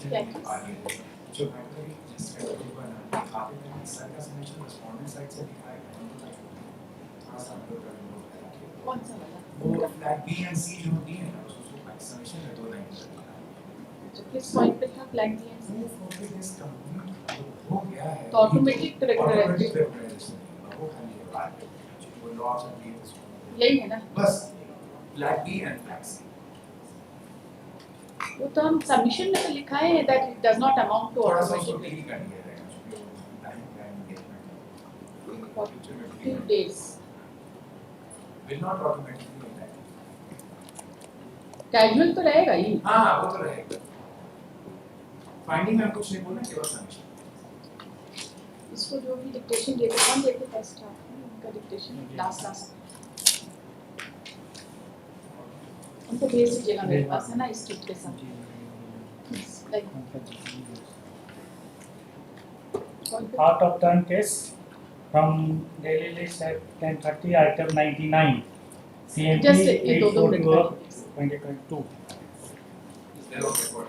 क्या जो मैटर जिस खाते में सर का सबमिशन रिस्पोंडेंट साइड से दिखा है थोड़ा सा अपलोड कर लो कौन सा वाला वो फ्लैग बी एंड सी जो दी है ना उसको सबमिशन में 2 लाइन तो किस पॉइंट पे था flag B and C for this company हो गया है तो ऑटोमेटिक करेक्टराइजेशन वो खाली है बात वो लॉस एंड यही है ना बस flag B and flag C वो तो हम सबमिशन में तो लिखा है that it does not amount to automatic 42 days will not automatically casual तो रहेगा ही हाँ वो तो रहेगा फाइंडिंग में कुछ नहीं बोलना केवल सबमिशन इसको जो भी डिक्टेशन दिए थे कौन देते फर्स्ट उनका डिक्टेशन लास्ट उनको भेज दीजिएगा मेरे पास है ना इस टिप के साथ Out of turn case from daily list at 10:30 item 99 CMP 842 of 2022 is there on record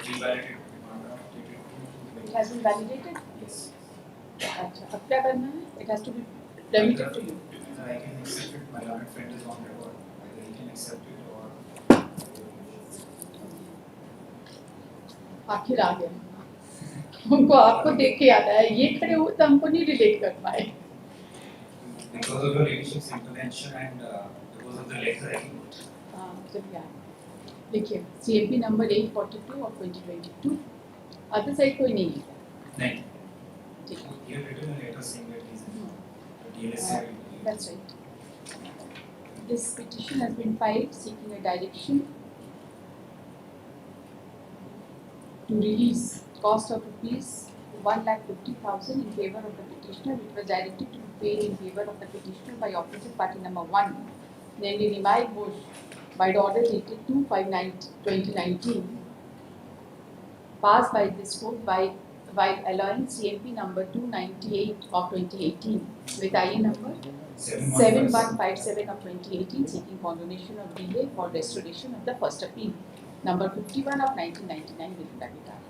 revalidated it has been validated yes अच्छा अब क्या करना है it has to be remitted to you I can accept it my learned friend is on record either he can accept it or आखिर आ गया उनको आपको देख के याद आया ये खड़े हुए तो हमको नहीं रिलेट कर पाए because of your leadership's intervention and because of the letter writing हाँ चलिए देखिए CMP number 842 of 2022 other side कोई नहीं है नहीं ठीक है you have written a letter saying that he's DLS that's right this petition has been filed seeking a direction to release cost of rupees 1,50,000 in favor of the petitioner, which was directed to be paid in favor of the petitioner by opposite party number 1, namely Nimai Bush, by the order dated 2/5/2019, passed by this court by allowing CMP number 298 of 2018 with IA number 7157 of 2018 seeking condonation of delay for restoration of the first appeal, number 51 of 1999 within the Qatar.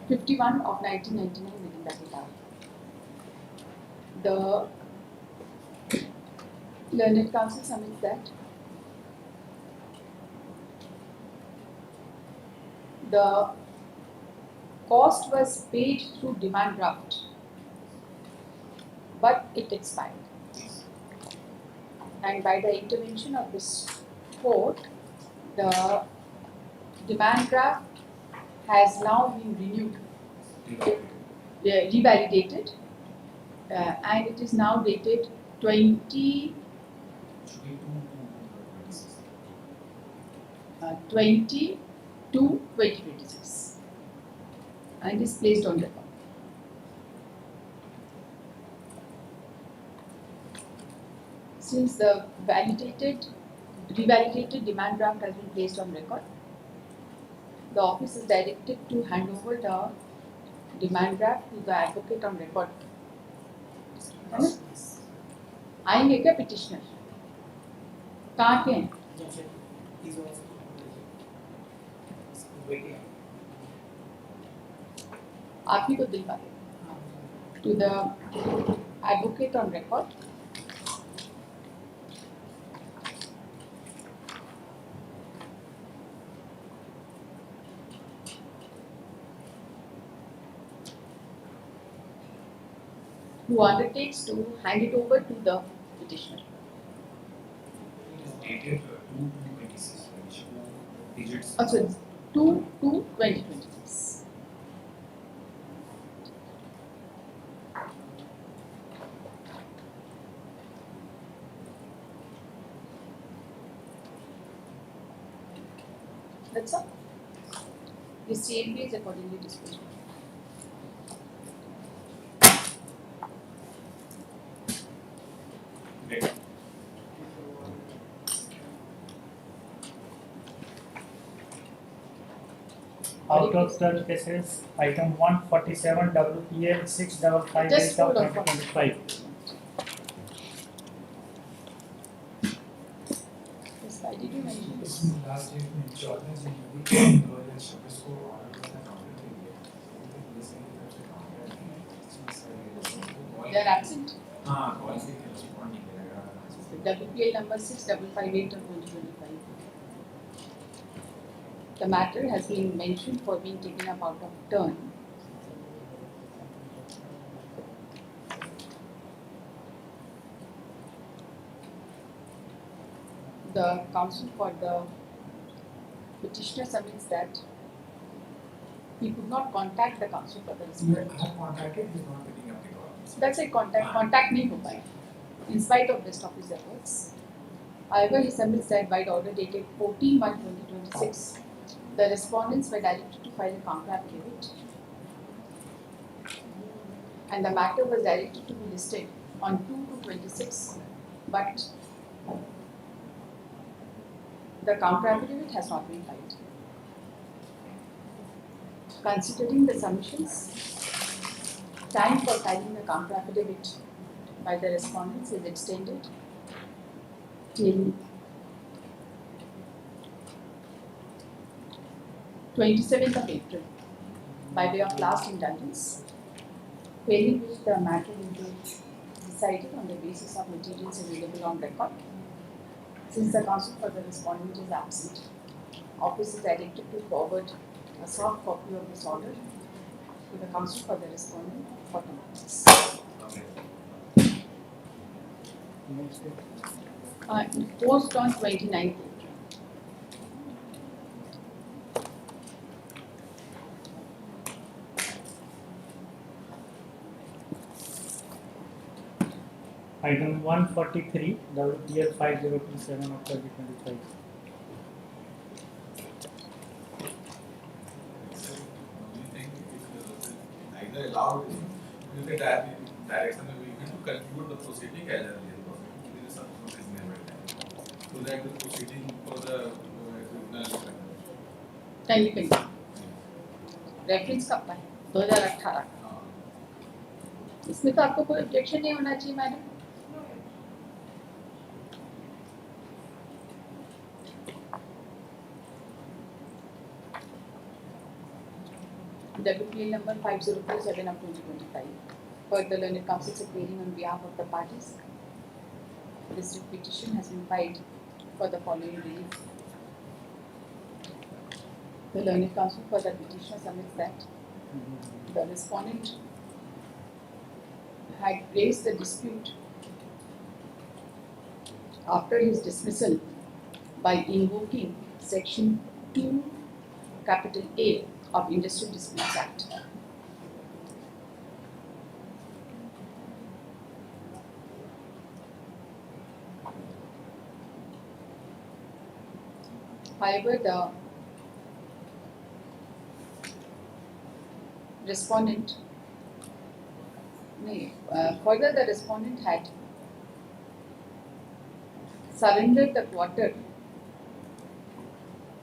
51 of 1999 within the Qatar. The learned counsel submits that the cost was paid through demand draft, but it expired. And by the intervention of this court, the demand draft has now been renewed, revalidated, and it is now dated 20/20/2026 and is placed on record. Since the revalidated demand draft has been placed on record, the office is directed to hand over the demand draft to the advocate on record. आएंगे क्या petitioner? कहाँ के हैं? आप ही को दिलवा दे. To the advocate on record. Who undertakes to hand it over to the petitioner. it is dated 2/26 which digits Also 2/2/2026. That's all. The CMP is accordingly disposed of. Out of turn cases, item 147 WPL 655 Just of hold on. 2025. This 5 did you mention this? इसमें last date में 14 जनवरी 2026 को order हुआ था counter के लिए, लेकिन police की तरफ से counter नहीं है, इसमें सारे They are absent. हाँ कॉल से respond नहीं करेगा। WPL number 6558 of 2025. The matter has been mentioned for being taken up out of turn. The counsel for the petitioner submits that he could not contact the counsel for the I respondent. have contacted, he's not picking up the call. That's a contact नहीं हो पाया, in spite of best of his efforts. However, he submits that by the order dated 14/1/2026, the respondents were directed to file a counter affidavit, and the matter was directed to be listed on 2/2/26, but the counter affidavit has not been filed. Considering the submissions, time for filing the counter affidavit by the respondents is extended till 27th of April by way of last indulgence, failing which the matter will be decided on the basis of materials available on record. Since the counsel for the respondent is absent, office is directed to forward a soft copy of this order to the counsel for the respondent for analysis. Post on 29th April. Item 143, WPL 5027 of 2025. Either allowed with the direction of agreement to conclude the proceeding as early as possible. There is some reasonable time, so that the proceeding for the tribunal. Time पे reference कब का है? 2018 का। इसमें तो आपको कोई objection नहीं होना चाहिए madam. WPL number 5027 of 2025. For the learned counsel appearing on behalf of the parties, this petition has been filed for the following relief. The learned counsel for the petitioner submits that the respondent had raised the dispute after his dismissal by invoking section 2 capital A of Industrial Disputes Act. However, the respondent, further the respondent had surrendered the quarter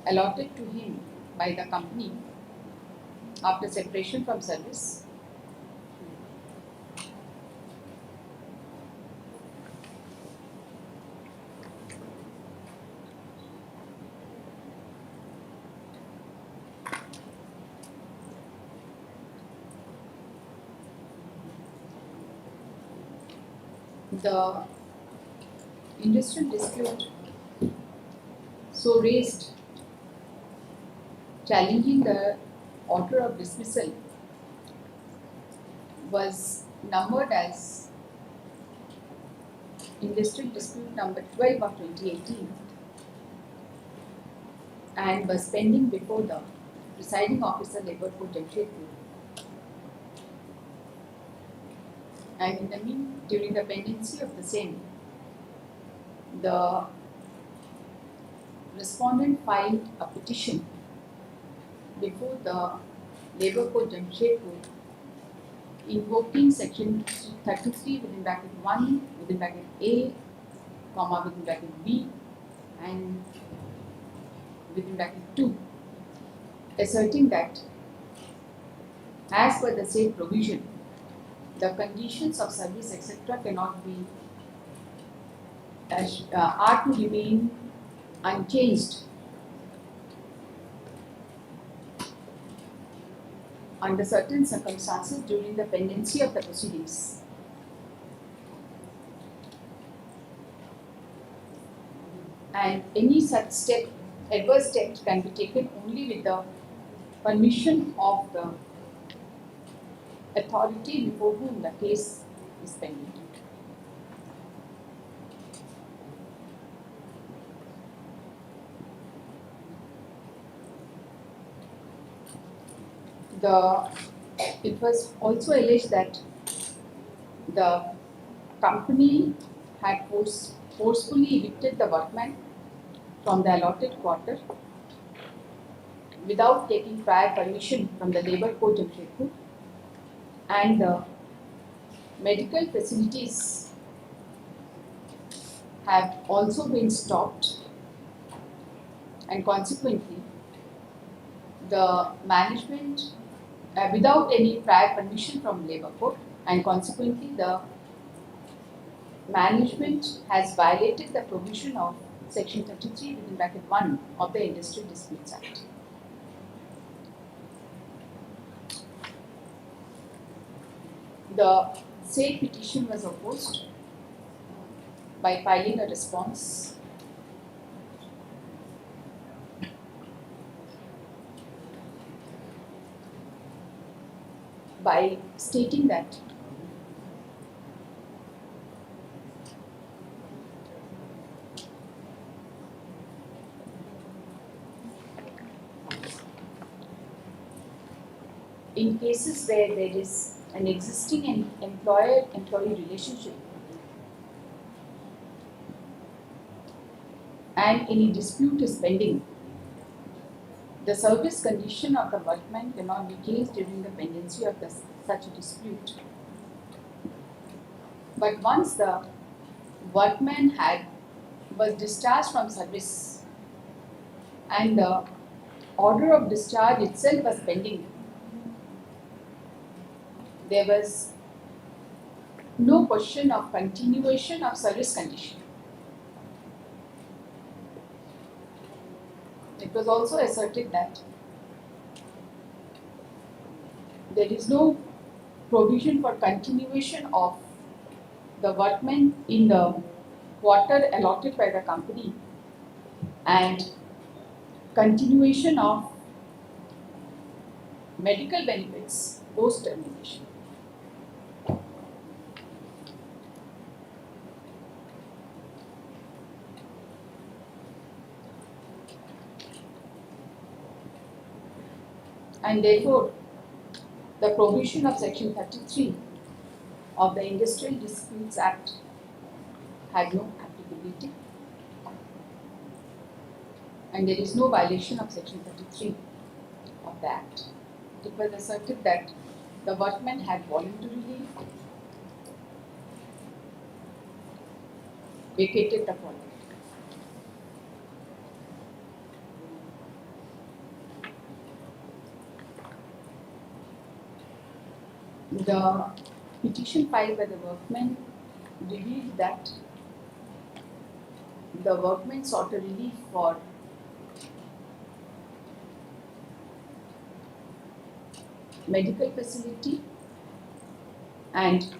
allotted to him by the company after separation from service. The industrial dispute so raised, challenging the order of dismissal, was numbered as industrial dispute number 12 of 2018 and was pending before the presiding officer Labour Court Jamshedpur. And in the during the pendency of the same, the respondent filed a petition before the Labour Court Jamshedpur invoking section 33 within bracket 1 within bracket A, comma within bracket B and within bracket 2, asserting that as per the same provision, the conditions of service etc. cannot be are to remain unchanged under certain circumstances during the pendency of the proceedings. And any such step, adverse step, can be taken only with the permission of the authority before whom the case is pending. It was also alleged that the company had forcefully evicted the workman from the allotted quarter without taking prior permission from the Labour Court Jamshedpur, and the medical facilities have also been stopped, and consequently the management without any prior permission from Labour Court, and consequently the management has violated the provision of section 33 within bracket 1 of the Industrial Disputes Act. The said petition was opposed by filing a response by stating that in cases where there is an existing employer-employee relationship and any dispute is pending, the service condition of the workman cannot be changed during the pendency of such a dispute. But once the workman was discharged from service and the order of discharge itself was pending, there was no question of continuation of service condition. It was also asserted that there is no provision for continuation of the workmen in the quarter allotted by the company and continuation of medical benefits post termination. And therefore, the provision of section 33 of the Industrial Disputes Act had no applicability, and there is no violation of section 33 of the Act. It was asserted that the workmen had voluntarily vacated the quarter. The petition filed by the workmen revealed that the workmen sought a relief for medical facility and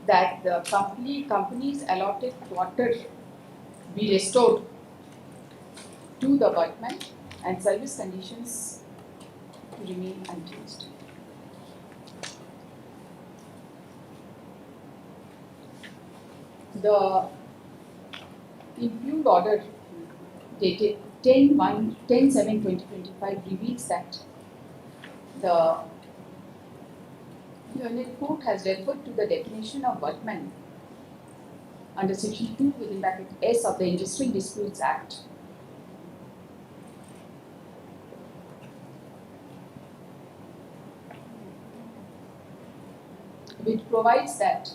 that the company's allotted quarter be restored to the workmen and service conditions to remain unchanged. The impugned order dated 10/7/2025 reveals that the Learned Court has referred to the definition of workman under section 2 within bracket S of the Industrial Disputes Act, which provides that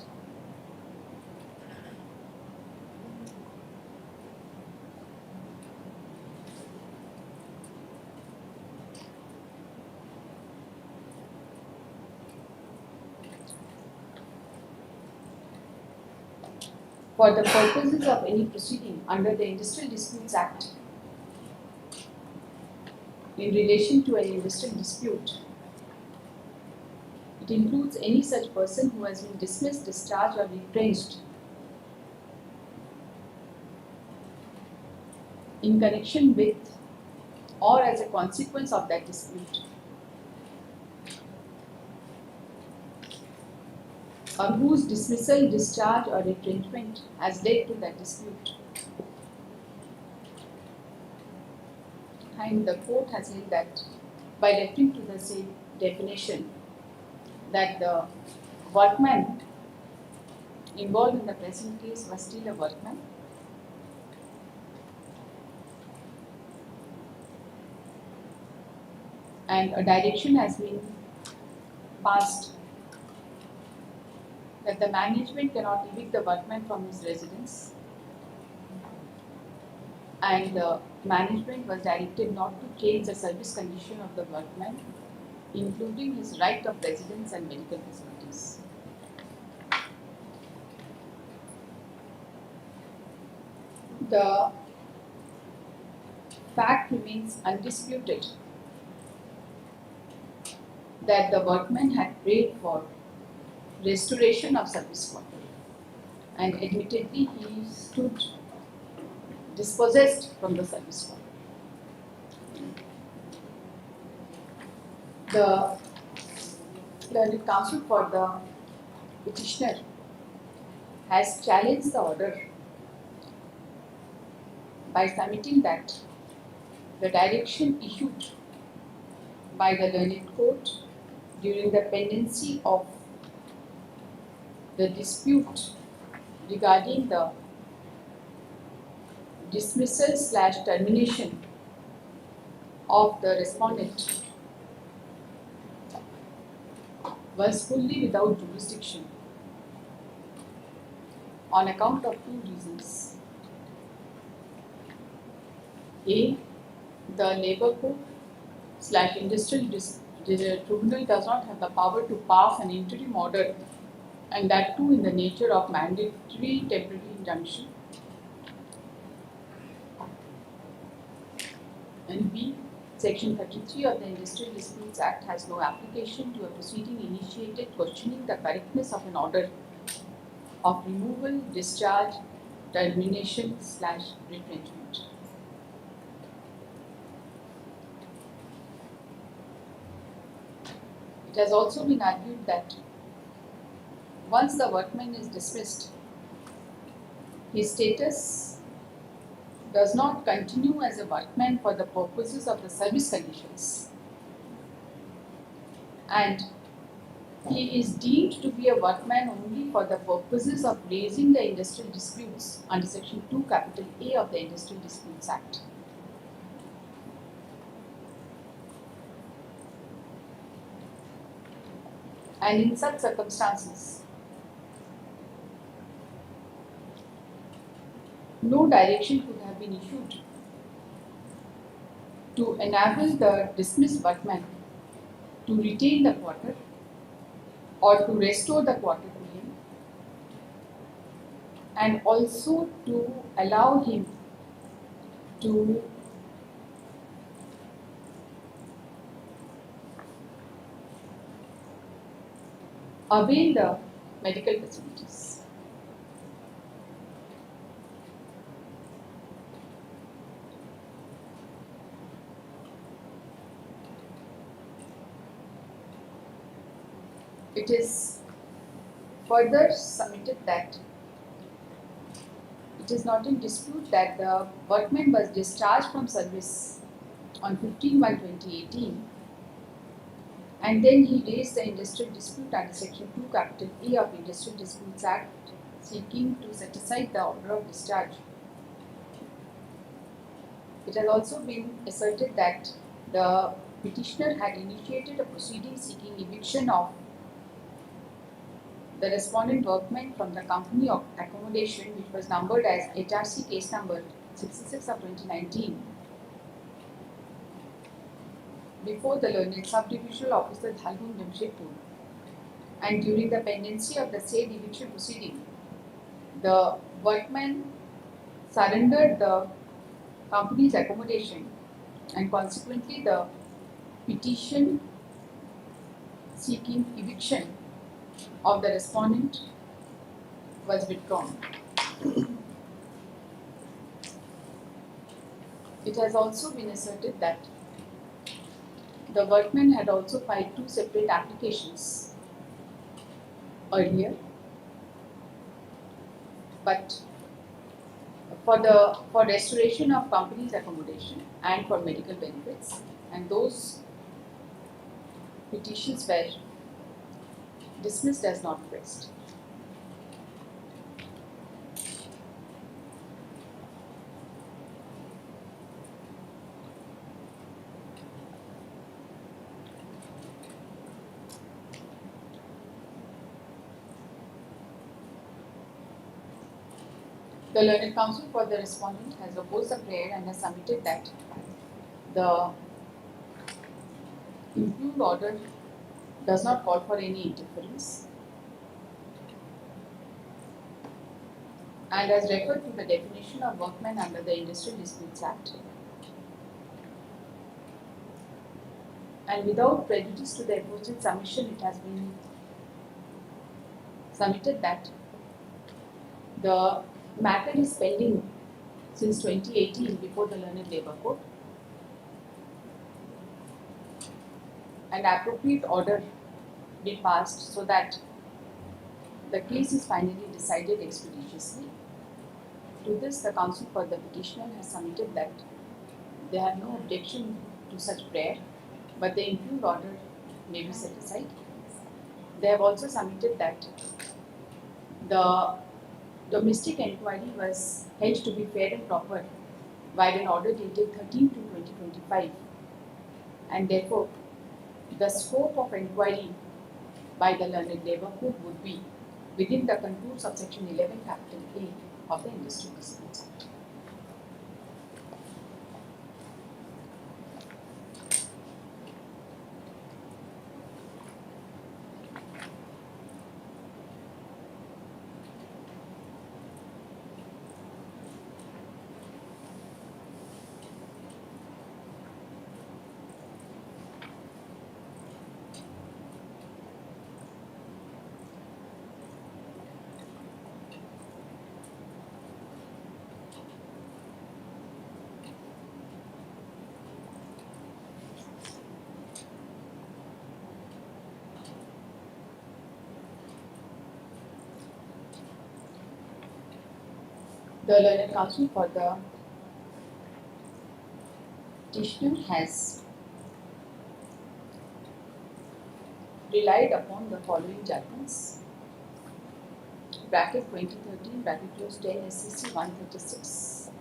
for the purposes of any proceeding under the Industrial Disputes Act in relation to an industrial dispute. It includes any such person who has been dismissed, discharged, or retrenched in connection with or as a consequence of that dispute, or whose dismissal, discharge, or retrenchment has led to that dispute. And the court has held that, by referring to the same definition, that the workman involved in the present case was still a workman, and a direction has been passed that the management cannot evict the workman from his residence, and the management was directed not to change the service condition of the workman, including his right of residence and medical facilities. The fact remains undisputed that the workman had prayed for restoration of service quarter, and admittedly he stood dispossessed from the service quarter. The learned counsel for the petitioner has challenged the order by submitting that the direction issued by the learned court during the pendency of the dispute regarding the dismissal / termination of the respondent was fully without jurisdiction on account of two reasons. A, the Labour Court / Industrial Tribunal does not have the power to pass an interim order, and that too in the nature of mandatory temporary injunction. And B, Section 33 of the Industrial Disputes Act has no application to a proceeding initiated questioning the correctness of an order of removal, discharge, termination / retrenchment. It has also been argued that once the workman is dismissed, his status does not continue as a workman for the purposes of the service conditions, and he is deemed to be a workman only for the purposes of raising the industrial disputes under Section 2 capital A of the Industrial Disputes Act. And in such circumstances, no direction could have been issued to enable the dismissed workman to retain the quarter or to restore the quarter to him, and also to allow him to avail the medical facilities. It is further submitted that it is not in dispute that the workman was discharged from service on 15/1/2018, and then he raised the industrial dispute under Section 2 capital A of Industrial Disputes Act, seeking to set aside the order of discharge. It has also been asserted that the petitioner had initiated a proceeding seeking eviction of the respondent workman from the company of accommodation, which was numbered as HRC case number 66 of 2019, before the learned subdivisional officer Jharkhand, and during the pendency of the said eviction proceeding, the workman surrendered the company's accommodation, and consequently the petition seeking eviction of the respondent was withdrawn. It has also been asserted that the workman had also filed two separate applications earlier, but for restoration of company's accommodation and for medical benefits, and those petitions were dismissed as not pressed. The learned counsel for the respondent has opposed the prayer and has submitted that the impugned order does not call for any interference and has referred to the definition of workman under the Industrial Disputes Act. And without prejudice to the aforesaid submission, it has been submitted that the matter is pending since 2018 before the Learned Labour Court, and appropriate order be passed so that the case is finally decided expeditiously. To this, the counsel for the petitioner has submitted that they have no objection to such prayer, but the impugned order may be set aside. They have also submitted that the domestic enquiry was held to be fair and proper while an order dated 13/2/2025, and therefore the scope of enquiry by the Learned Labour Court would be within the contours of Section 11 capital A of the Industrial Disputes Act. The learned counsel for the petitioner has relied upon the following judgments: bracket 2013, bracket close 10 SCC 136.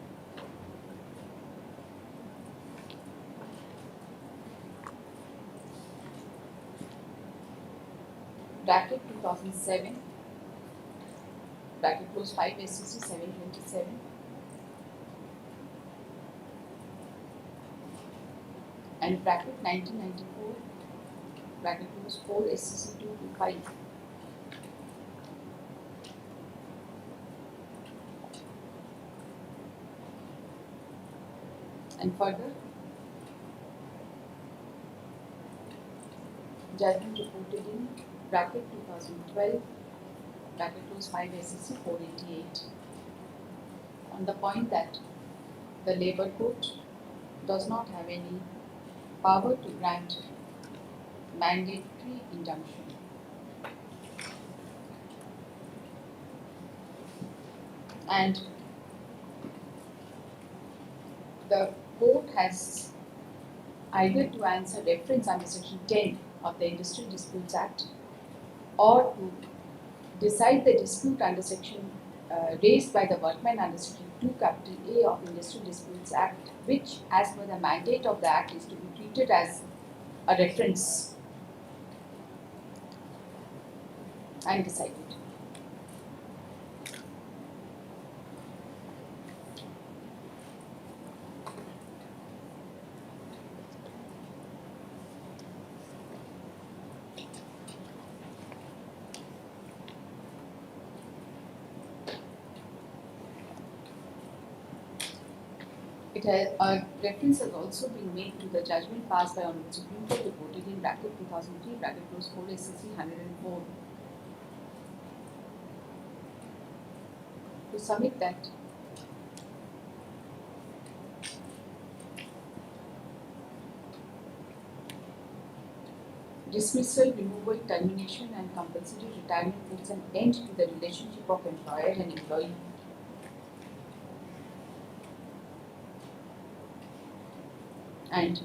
Bracket 2007, bracket close 5 SCC 727. And bracket 1994, bracket close 4 SCC 225. And further, judgment reported in bracket 2012, bracket close 5 SCC 488, on the point that the Labour Court does not have any power to grant mandatory injunction. And the court has either to answer reference under Section 10 of the Industrial Disputes Act, or to decide the dispute under section raised by the workman under Section 2 capital A of Industrial Disputes Act, which as per the mandate of the Act is to be treated as a reference and decided. It has, a reference has also been made to the judgment passed by Honorable Supreme Court reported in bracket 2003 bracket close 4 SCC 104. To submit that, dismissal, removal, termination and compulsory retirement puts an end to the relationship of employer and employee. And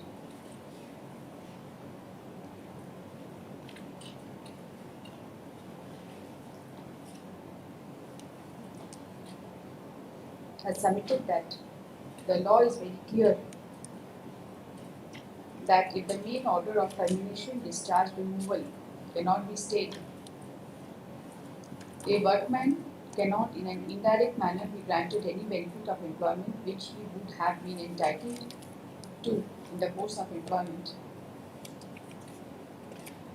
has submitted that the law is very clear that if the main order of termination, discharge, removal cannot be stayed, a workman cannot in an indirect manner be granted any benefit of employment which he would have been entitled to in the course of employment.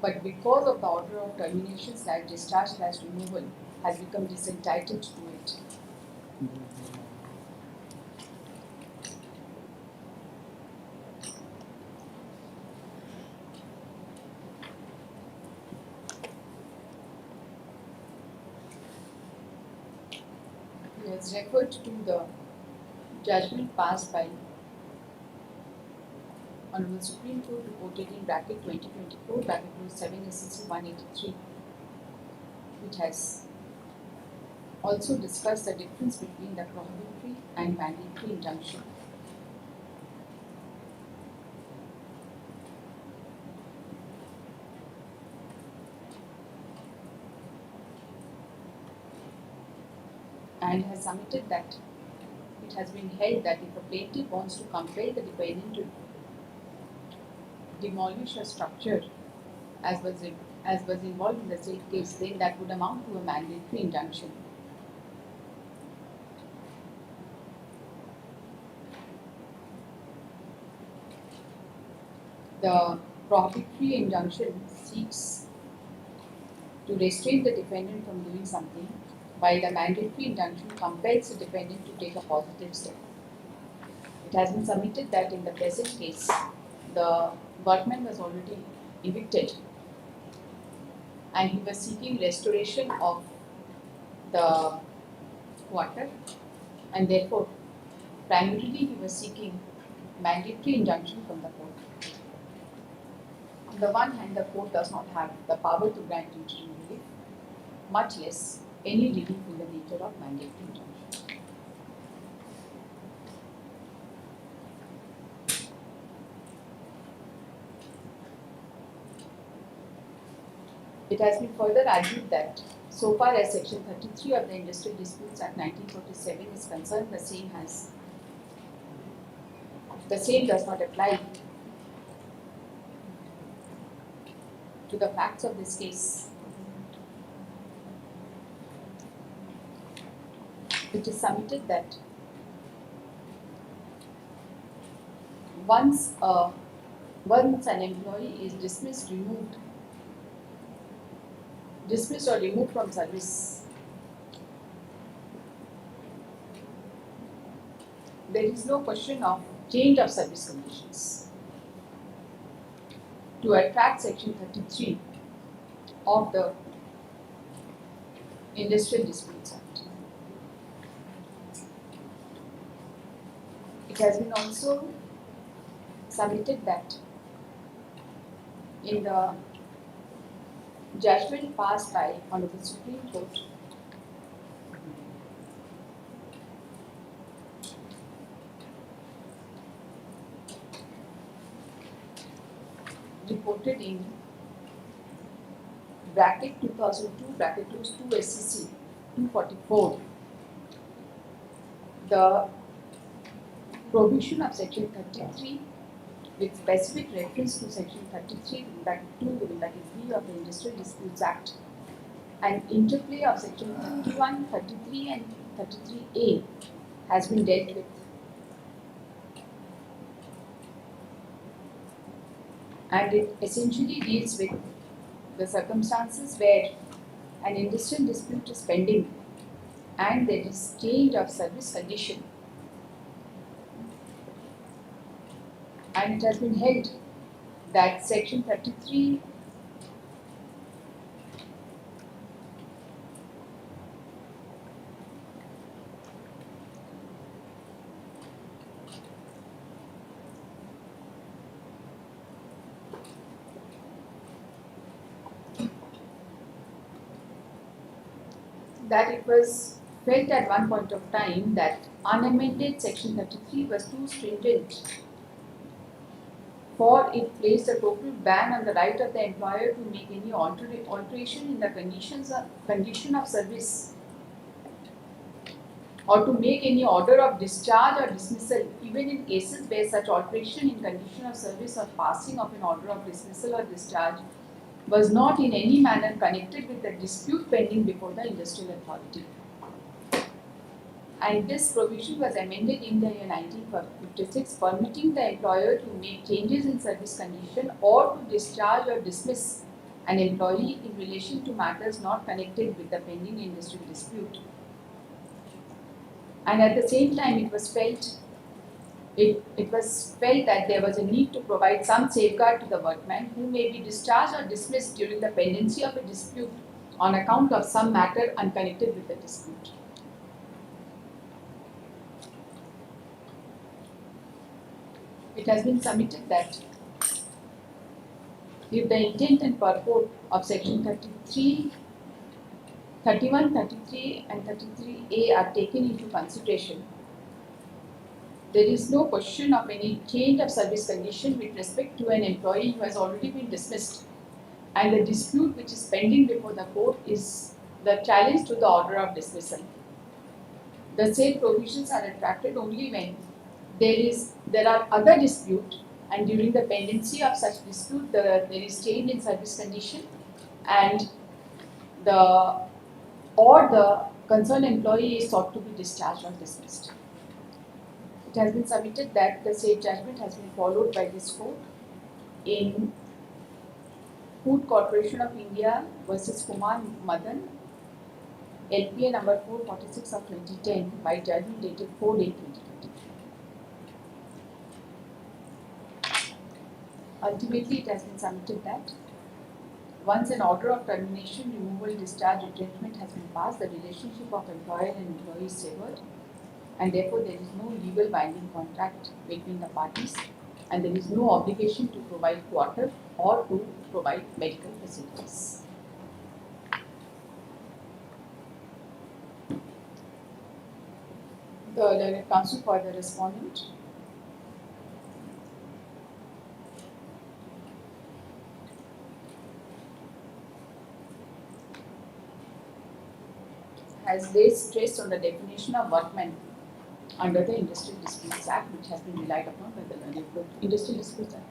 But because of the order of termination / discharge / removal has become disentitled to it. He has referred to the judgment passed by Honorable Supreme Court reported in bracket 2024 bracket 7 SCC 183, which has also discussed the difference between the prohibitory and mandatory injunction. And has submitted that it has been held that if a plaintiff wants to compel the defendant to demolish a structure as was involved in the state case, then that would amount to a mandatory injunction. The prohibitory injunction seeks to restrain the defendant from doing something, while the mandatory injunction compels the defendant to take a positive step. It has been submitted that in the present case, the workman was already evicted and he was seeking restoration of the quarter, and therefore primarily he was seeking mandatory injunction from the court. On the one hand, the court does not have the power to grant interim relief, much less any relief in the nature of mandatory injunction. It has been further argued that so far as Section 33 of the Industrial Disputes Act 1947 is concerned, the same does not apply to the facts of this case. It is submitted that once an employee is dismissed or removed from service, there is no question of change of service conditions to attract Section 33 of the Industrial Disputes Act. It has been also submitted that in the judgment passed by Honorable Supreme Court, reported in bracket 2002 bracket close 2 SCC 244, the provision of Section 33 with specific reference to Section 33 bracket 2 that is B of the Industrial Disputes Act and interplay of Section 31, 33 and 33A has been dealt with. And it essentially deals with the circumstances where an industrial dispute is pending and there is change of service condition. and it has been held that section 33 that it was felt at one point of time that unamended section 33 was too stringent, for it placed a total ban on the right of the employer to make any alteration in the condition of service, or to make any order of discharge or dismissal, even in cases where such alteration in condition of service or passing of an order of dismissal or discharge was not in any manner connected with the dispute pending before the industrial authority. And this provision was amended in the year 1956, permitting the employer to make changes in service condition or to discharge or dismiss an employee in relation to matters not connected with the pending industrial dispute. And at the same time, it was felt that there was a need to provide some safeguard to the workman who may be discharged or dismissed during the pendency of a dispute on account of some matter unconnected with the dispute. It has been submitted that if the intent and purport of section 33, 31, 33 and 33A are taken into consideration, there is no question of any change of service condition with respect to an employee who has already been dismissed, and the dispute which is pending before the court is the challenge to the order of dismissal. The said provisions are attracted only when there are other dispute, and during the pendency of such dispute there is change in service condition, and the concerned employee is sought to be discharged or dismissed. It has been submitted that the said judgment has been followed by this court in Food Corporation of India versus Kumar Madan, LPA number 446 of 2010, by judgment dated 4/8/2020. Ultimately, it has been submitted that once an order of termination, removal, discharge, retrenchment has been passed, the relationship of employer and employee is severed, and therefore there is no legal binding contract between the parties, and there is no obligation to provide quarter or to provide medical facilities. The learned counsel for the respondent has laid stress on the definition of workman under the Industrial Disputes Act, which has been relied upon by the learned group. Industrial Disputes Act.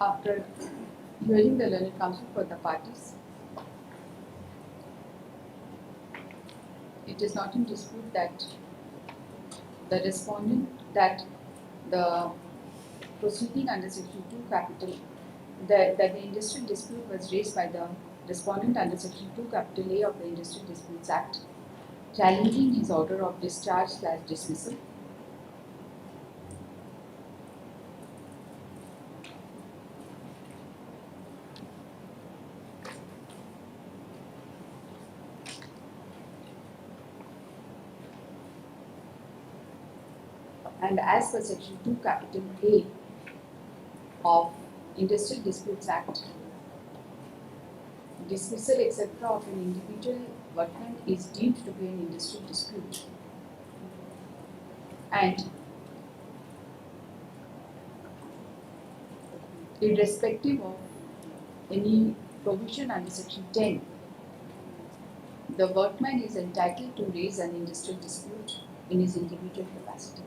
After hearing the learned counsel for the parties, it is not in dispute that the respondent, that the proceeding under section 2 capital, that the industrial dispute was raised by the respondent under section 2 capital A of the Industrial Disputes Act, challenging his order of discharge/dismissal. and as per section 2 capital A of Industrial Disputes Act, dismissal etc. of an individual workman is deemed to be an industrial dispute, and irrespective of any provision under section 10, the workman is entitled to raise an industrial dispute in his individual capacity.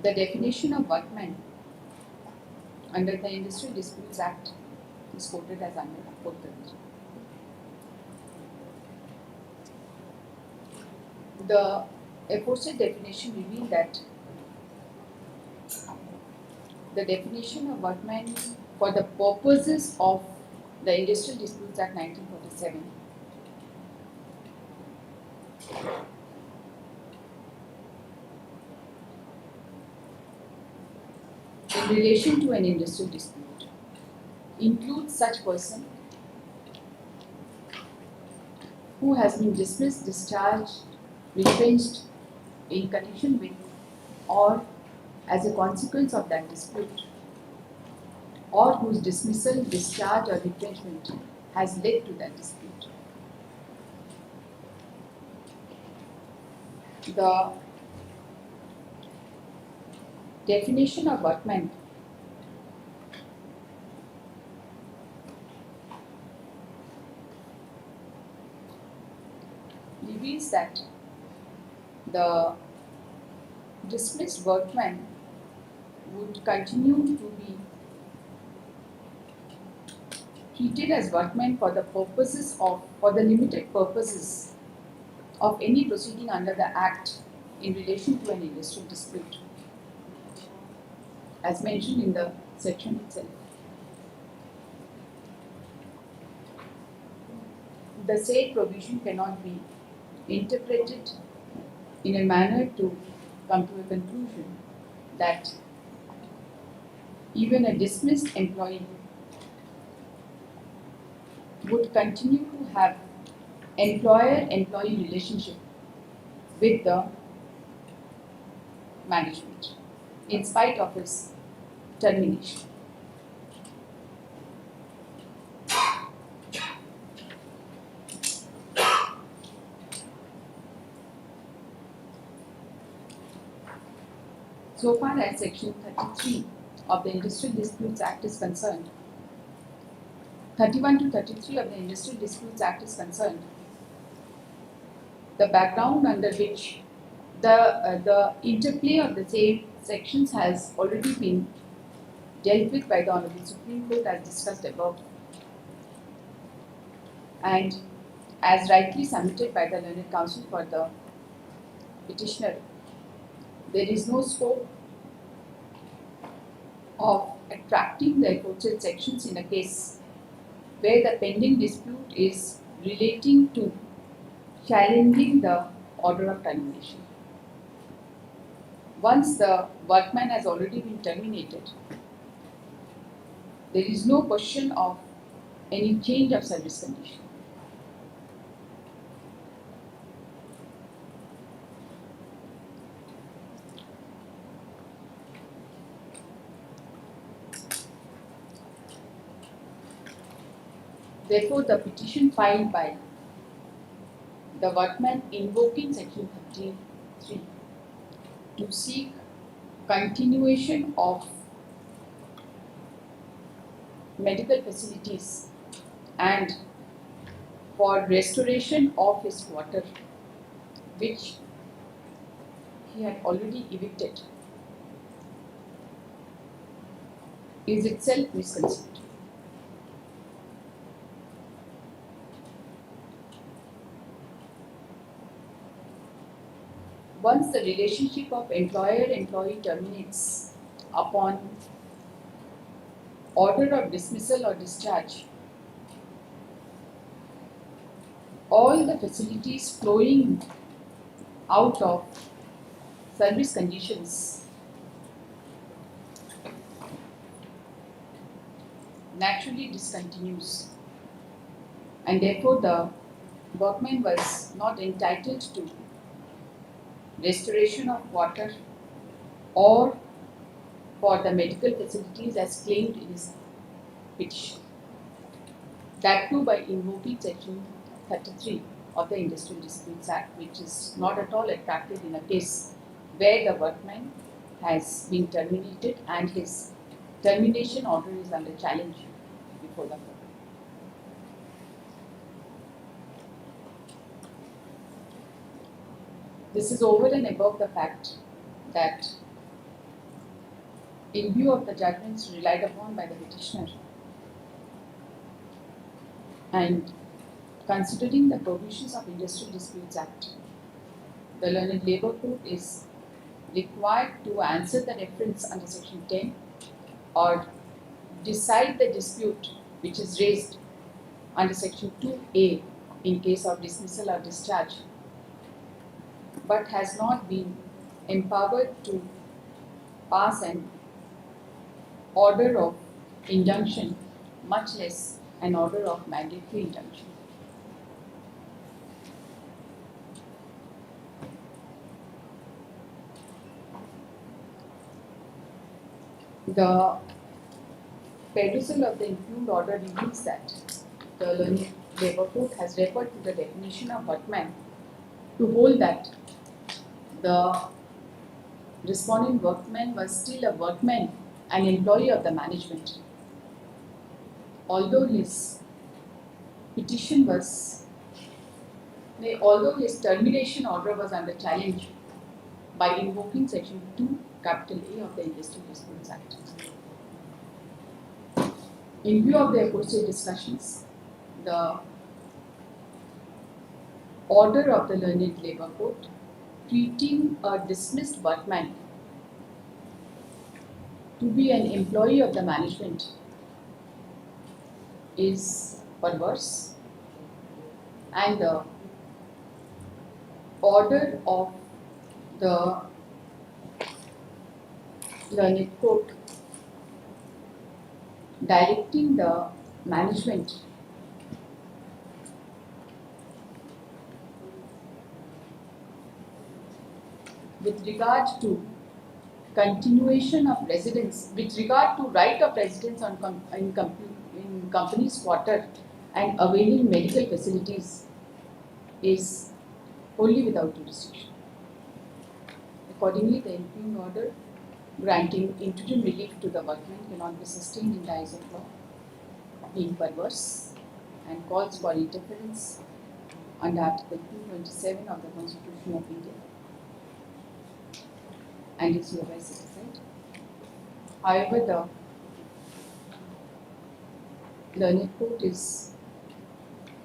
The definition of workman under the Industrial Disputes Act is quoted as under quoted. The aforesaid definition revealed that the definition of workman for the purposes of the Industrial Disputes Act 1947 in relation to an industrial dispute includes such person who has been dismissed, discharged, retrenched in connection with or as a consequence of that dispute, or whose dismissal, discharge or retrenchment has led to that dispute. The definition of workman reveals that the dismissed workman would continue to be treated as workmen for the purposes of, for the limited purposes of any proceeding under the Act in relation to an industrial dispute, as mentioned in the section itself. The said provision cannot be interpreted in a manner to come to a conclusion that even a dismissed employee would continue to have employer-employee relationship with the management in spite of his termination. So far as section 33 of the Industrial Disputes Act is concerned, 31 to 33 of the Industrial Disputes Act is concerned, the background under which the interplay of the same sections has already been dealt with by the Honorable Supreme Court as discussed above, and as rightly submitted by the learned counsel for the petitioner, there is no scope of attracting the aforesaid sections in a case where the pending dispute is relating to challenging the order of termination. Once the workman has already been terminated, there is no question of any change of service condition. Therefore, the petition filed by the workman invoking section 33 to seek continuation of medical facilities and for restoration of his quarter, which he had already evicted, is itself misconceived. Once the relationship of employer-employee terminates upon order of dismissal or discharge, all the facilities flowing out of service conditions naturally discontinues, and therefore the workman was not entitled to restoration of water or for the medical facilities as claimed in his petition. That too by invoking section 33 of the Industrial Disputes Act, which is not at all attractive in a case where the workman has been terminated and his termination order is under challenge before the court. This is over and above the fact that in view of the judgments relied upon by the petitioner and considering the provisions of Industrial Disputes Act, the Learned Labour Court is required to answer the reference under section 10 or decide the dispute which is raised under section 2A in case of dismissal or discharge, but has not been empowered to pass an order of injunction, much less an order of mandatory injunction. The perusal of the impugned order reveals that the Learned Labour Court has referred to the definition of workman to hold that the respondent workman was still a workman, an employee of the management. Although his termination order was under challenge by invoking section 2 capital A of the Industrial Disputes Act. In view of the aforesaid discussions, the order of the Learned Labour Court treating a dismissed workman to be an employee of the management is perverse, and the order of the Learned Court directing the management with regard to continuation of residence, with regard to right of residence in company's quarter and availing medical facilities is wholly without jurisdiction. Accordingly, the impugned order granting interim relief to the workman cannot be sustained in the eyes of law, being perverse, and calls for interference under Article 227 of the Constitution of India, and is hereby set aside. However, the Learned Court is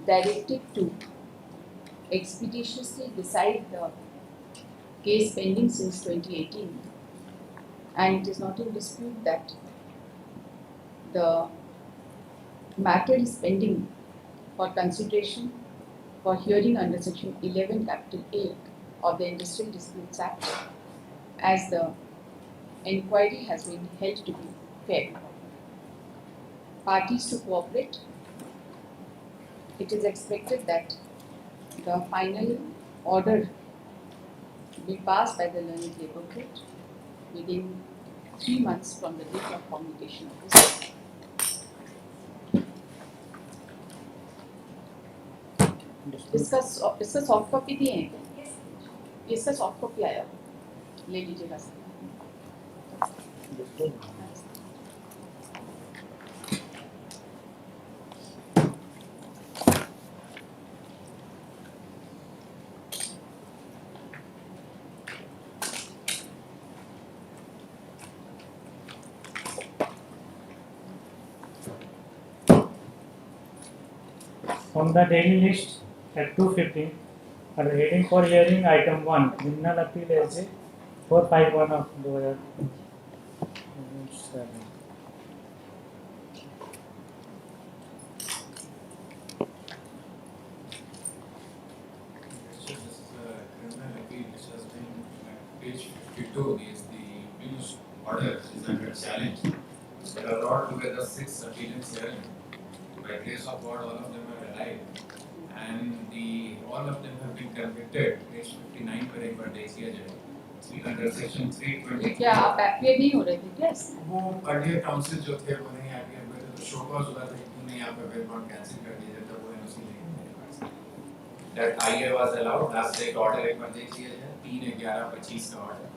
directed to expeditiously decide the case pending since 2018, and it is not in dispute that the matter is pending for consideration for hearing under section 11 capital A of the Industrial Disputes Act, as the inquiry has been held to be fair. Parties to cooperate. It is expected that the final order be passed by the Learned Labour Court within 3 months from the date of publication of this. इसका soft copy दिए हैं क्या? इसका soft copy आया, ले लीजिएगा sir. From the daily list at 2:15, at the heading for hearing item 1, criminal appeal SJ 451 of 2007. Criminal appeal which has been page 52 is the impugned order is under challenge. There are altogether 6 appealants here. By grace of God, all of them are alive. and all of them have been convicted. Page 59 पर एक बार देखिए जाए. Under section 320. क्या आप appear नहीं हो रहे थे क्या इसमें? वो earlier council जो थे वो नहीं appear हुए थे तो show cause हुआ था कि तूने यहाँ पे bail bond cancel कर दिया था वो NOC लेके मेरे पास. That IA was allowed. Last date order एक बार देखिए जाए. 3/11/25 का order.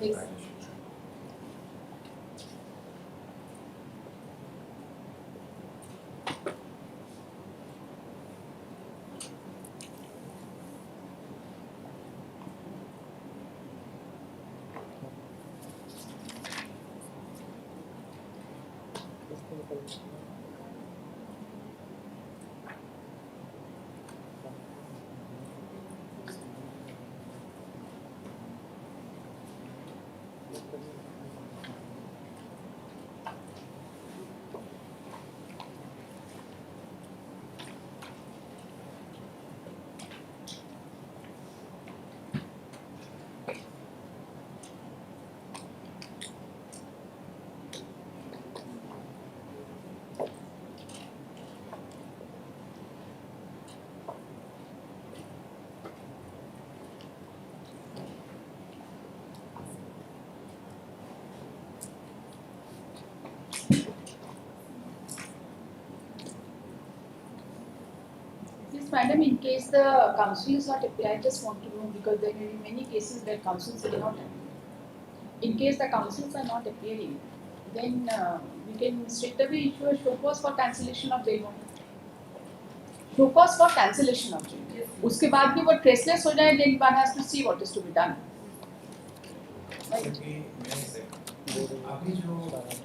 Yes. Madam, in case the council is not appearing, I just want to know because there may be many cases where councils will not appear. In case the councils are not appearing, then we can straight away issue a show cause for cancellation of bail bond. Show cause for cancellation of bail. उसके बाद भी वो traceless हो जाए, then one has to see what is to be done. Right? अभी जो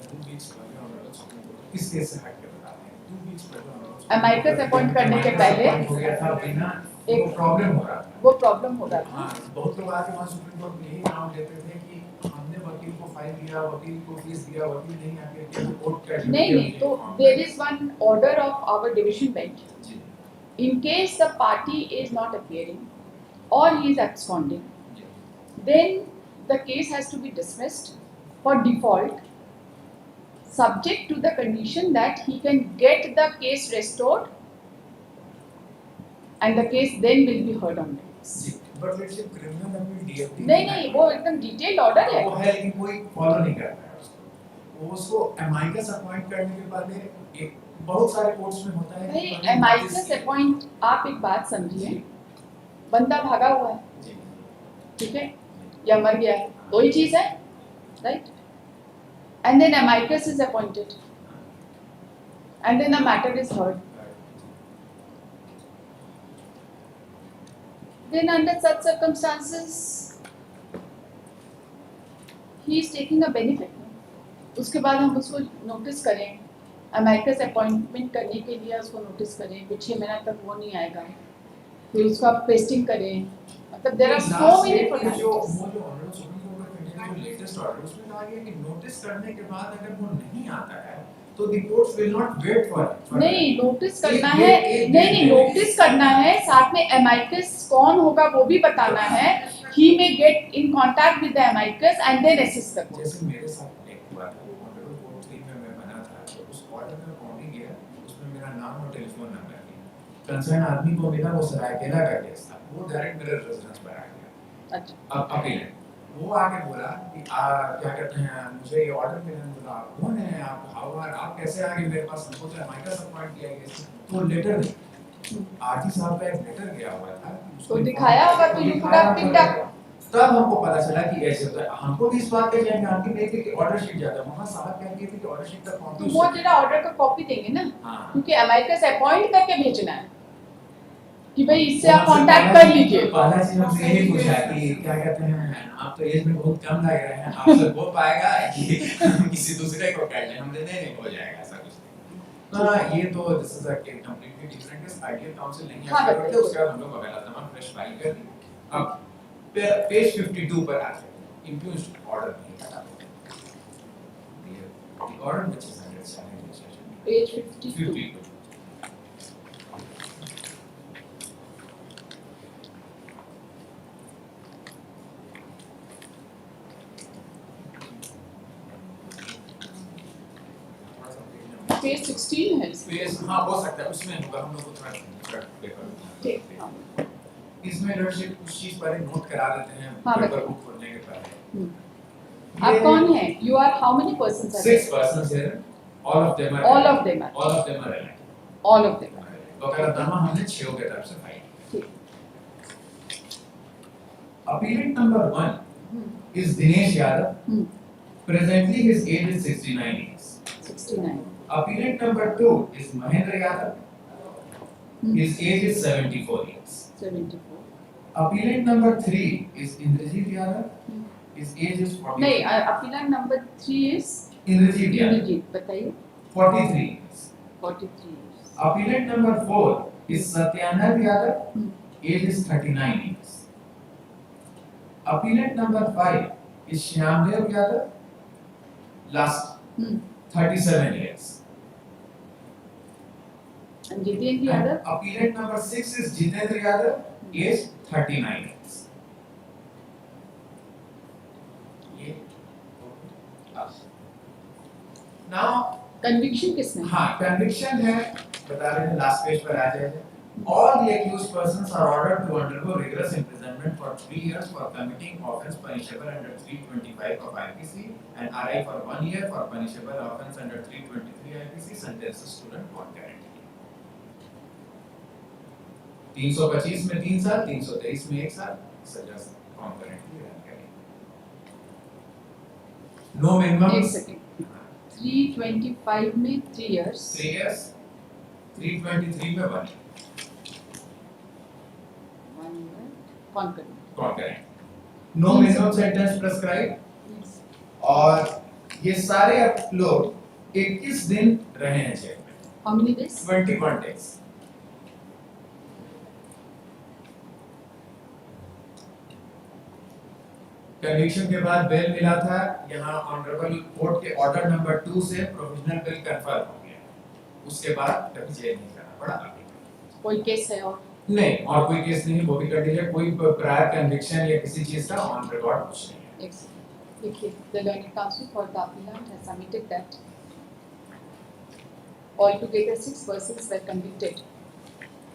2 weeks पहले honourable supreme court किस केस से हट के बताते हैं 2 weeks पहले ऑनरेबल अमाइकस अपॉइंट करने के पहले हो गया था बिना एक प्रॉब्लम हो रहा था वो प्रॉब्लम हो रहा था. हाँ बहुत लोग आके वहाँ सुप्रीम कोर्ट में यही नाम लेते थे कि हमने वकील को फाइन दिया वकील को फीस दिया वकील नहीं आके किया तो कोर्ट का नहीं तो there is one order of our division bench. In case the party is not appearing or he is absconding, then the case has to be dismissed for default, subject to the condition that he can get the case restored and the case then will be heard on merits. But let's say criminal appeal DFT नहीं वो एकदम detailed order है. वो है लेकिन कोई follow नहीं करता है उसको उसको अमाइकस अपॉइंट करने के बाद एक बहुत सारे कोर्ट्स में होता है भाई अमाइकस अपॉइंट आप एक बात समझिए बंदा भागा हुआ है ठीक है या मर गया है दो ही चीज है right and then amicus is appointed and then the matter is heard then under such circumstances he is taking a benefit उसके बाद हम उसको नोटिस करें अमेरिकस अपॉइंटमेंट करने के लिए उसको नोटिस करें कुछ 6 महीना तक वो नहीं आएगा फिर उसको आप पेस्टिंग करें मतलब there are so many formalities जो लेटेस्ट ऑर्डर उसमें कहा गया कि नोटिस करने के बाद अगर वो नहीं आता है तो the courts will not wait for नहीं नोटिस करना है नहीं नोटिस करना है साथ में अमेरिकस कौन होगा वो भी बताना है he may get in contact with the amicus and then assist the court. जैसे मेरे साथ एक हुआ था ऑर्डर कोर्ट 3 में मैं बना था तो उस ऑर्डर में पहुंच गया उसमें मेरा नाम और टेलीफोन नंबर था कंसर्न आदमी को मिला वो सरायकेला का केस था वो डायरेक्ट मेरे रेजिडेंस पर आ गया अच्छा अब अपील वो आके बोला कि क्या कहते हैं मुझे ये ऑर्डर मिला है बोला आप कौन है आप हाउ आर आप कैसे आ गए मेरे पास हमको तो अमेरिका से अपॉइंट किया गया तो लेटर नहीं आरटी साहब का एक लेटर गया हुआ था तो दिखाया होगा तो you could have picked up तब हमको पता चला कि ऐसे होता है हमको भी इस बात पे जाएंगे हमकी नहीं थी कि ऑर्डर शीट जाता है वहां साहब कह रहे थे कि ऑर्डर शीट तक पहुंच तो वो तेरा ऑर्डर का कॉपी देंगे ना हां क्योंकि अमेरिका से अपॉइंट करके भेजना है कि भाई इससे आप कांटेक्ट कर लीजिए पहला चीज हमसे यही पूछा कि क्या कहते हैं आप तो एज में बहुत कम लग रहे हैं आपसे हो पाएगा कि किसी दूसरे को कर लें हमने नहीं हो जाएगा ऐसा कुछ तो ये तो this is a completely different case ITL council नहीं हाँ, है तो उसके बाद हम लोग अगला तमाम फ्रेश फाइल कर दी अब पेज 52 पर आते हैं इंप्यूज्ड ऑर्डर नहीं था the order which is under silent session page 52 52 page 16 है स्पेस हाँ हो सकता है उसमें होगा हम लोग को थोड़ा पेपर ठीक। इसमें लड़के कुछ चीज पहले नोट करा देते हैं हाँ, पेपर बताइए। को खोलने के पहले आप कौन हैं? You are how many persons are there? 6 persons here all of them are All of them are. all of them are aligned All of them are. वकालतनामा हमने 6 के तरफ से फाइल ठीक। Appellate number 1 is Dinesh Yadav presently his age is 69 years 69. appellant number 2 is Mahendra Yadav his age is 74 years 74. appellant number 3 is Indrajit Yadav his age is 40 नहीं, appellant number 3 is Indrajit Yadav Indrajit, बताइए। 43 years 43 years. appellant number 4 is Satyanand Yadav age is 39 years appellant number 5 is Shyamdev Yadav last 37 years And Jitendra Yadav? appellant number 6 is Jitendra Yadav age 39 years now conviction किसमें? हाँ conviction है बता रहे हैं last page पर आ जाएगा all the accused persons are ordered to undergo rigorous imprisonment for 3 years for committing offence punishable under 325 of IPC and RI for 1 year for punishable offence under 323 IPC sentences student concurrently 325 में 3 साल 323 में 1 साल सजा concurrently run करेंगे no minimum एक second 325 में 3 years 3 years 323 में 1 year concurrent. no minimum sentence prescribed और ये सारे आप लोग 21 दिन रहे हैं जेल में How many days? 21 days conviction के बाद बेल मिला था यहाँ ऑनरेबल कोर्ट के ऑर्डर नंबर 2 से प्रोविजनल बेल कंफर्म हो गया उसके बाद कभी जेल नहीं जाना पड़ा आगे कोई केस है और? नहीं और कोई केस नहीं वो भी कर दीजिए कोई प्रायर कन्विक्शन या किसी चीज का ऑन रिकॉर्ड कुछ नहीं है एक सेकंड देखिए the learned counsel for the appellant has submitted that altogether 6 persons were convicted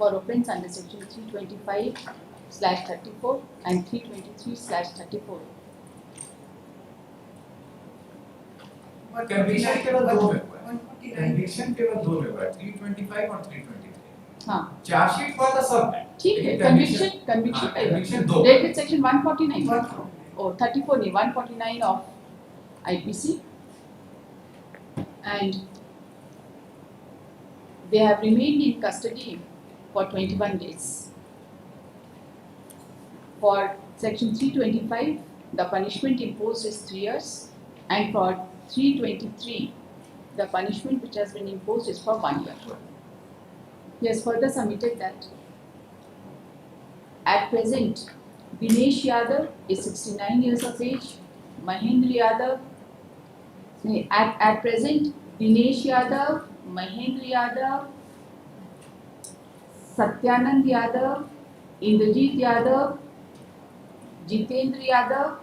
for offence under section 325/34 and 323/34. Conviction केवल दो में हुआ है कन्विक्शन केवल दो में हुआ है 325 और 323 हाँ चार्जशीट हुआ था सब में ठीक है conviction- conviction conviction दो Read with section 149 or 34 नहीं 149 of IPC and they have remained in custody for 21 days. For section 325 the punishment imposed is 3 years and for 323 the punishment which has been imposed is for 1 year. He has further submitted that at present Dinesh Yadav is 69 years of age. Mahendra Yadav at present Dinesh Yadav, Mahendra Yadav, Satyanand Yadav, Indrajit Yadav, Jitendra Yadav,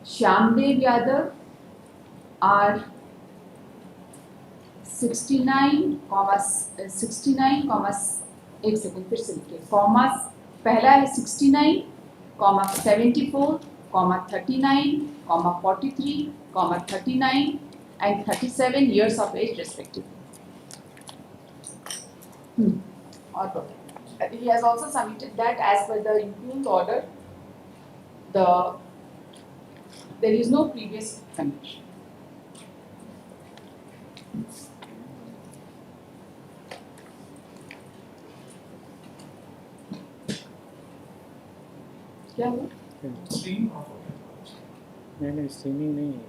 Shyamdev Yadav are 69, एक second फिर से लिखिए comma पहला है 69, 74, 39, 43, 39 and 37 years of age respectively. और he has also submitted that as per the impugned order, there is no previous conviction. क्या हुआ? Stream of हो गया नहीं स्ट्रीमिंग नहीं है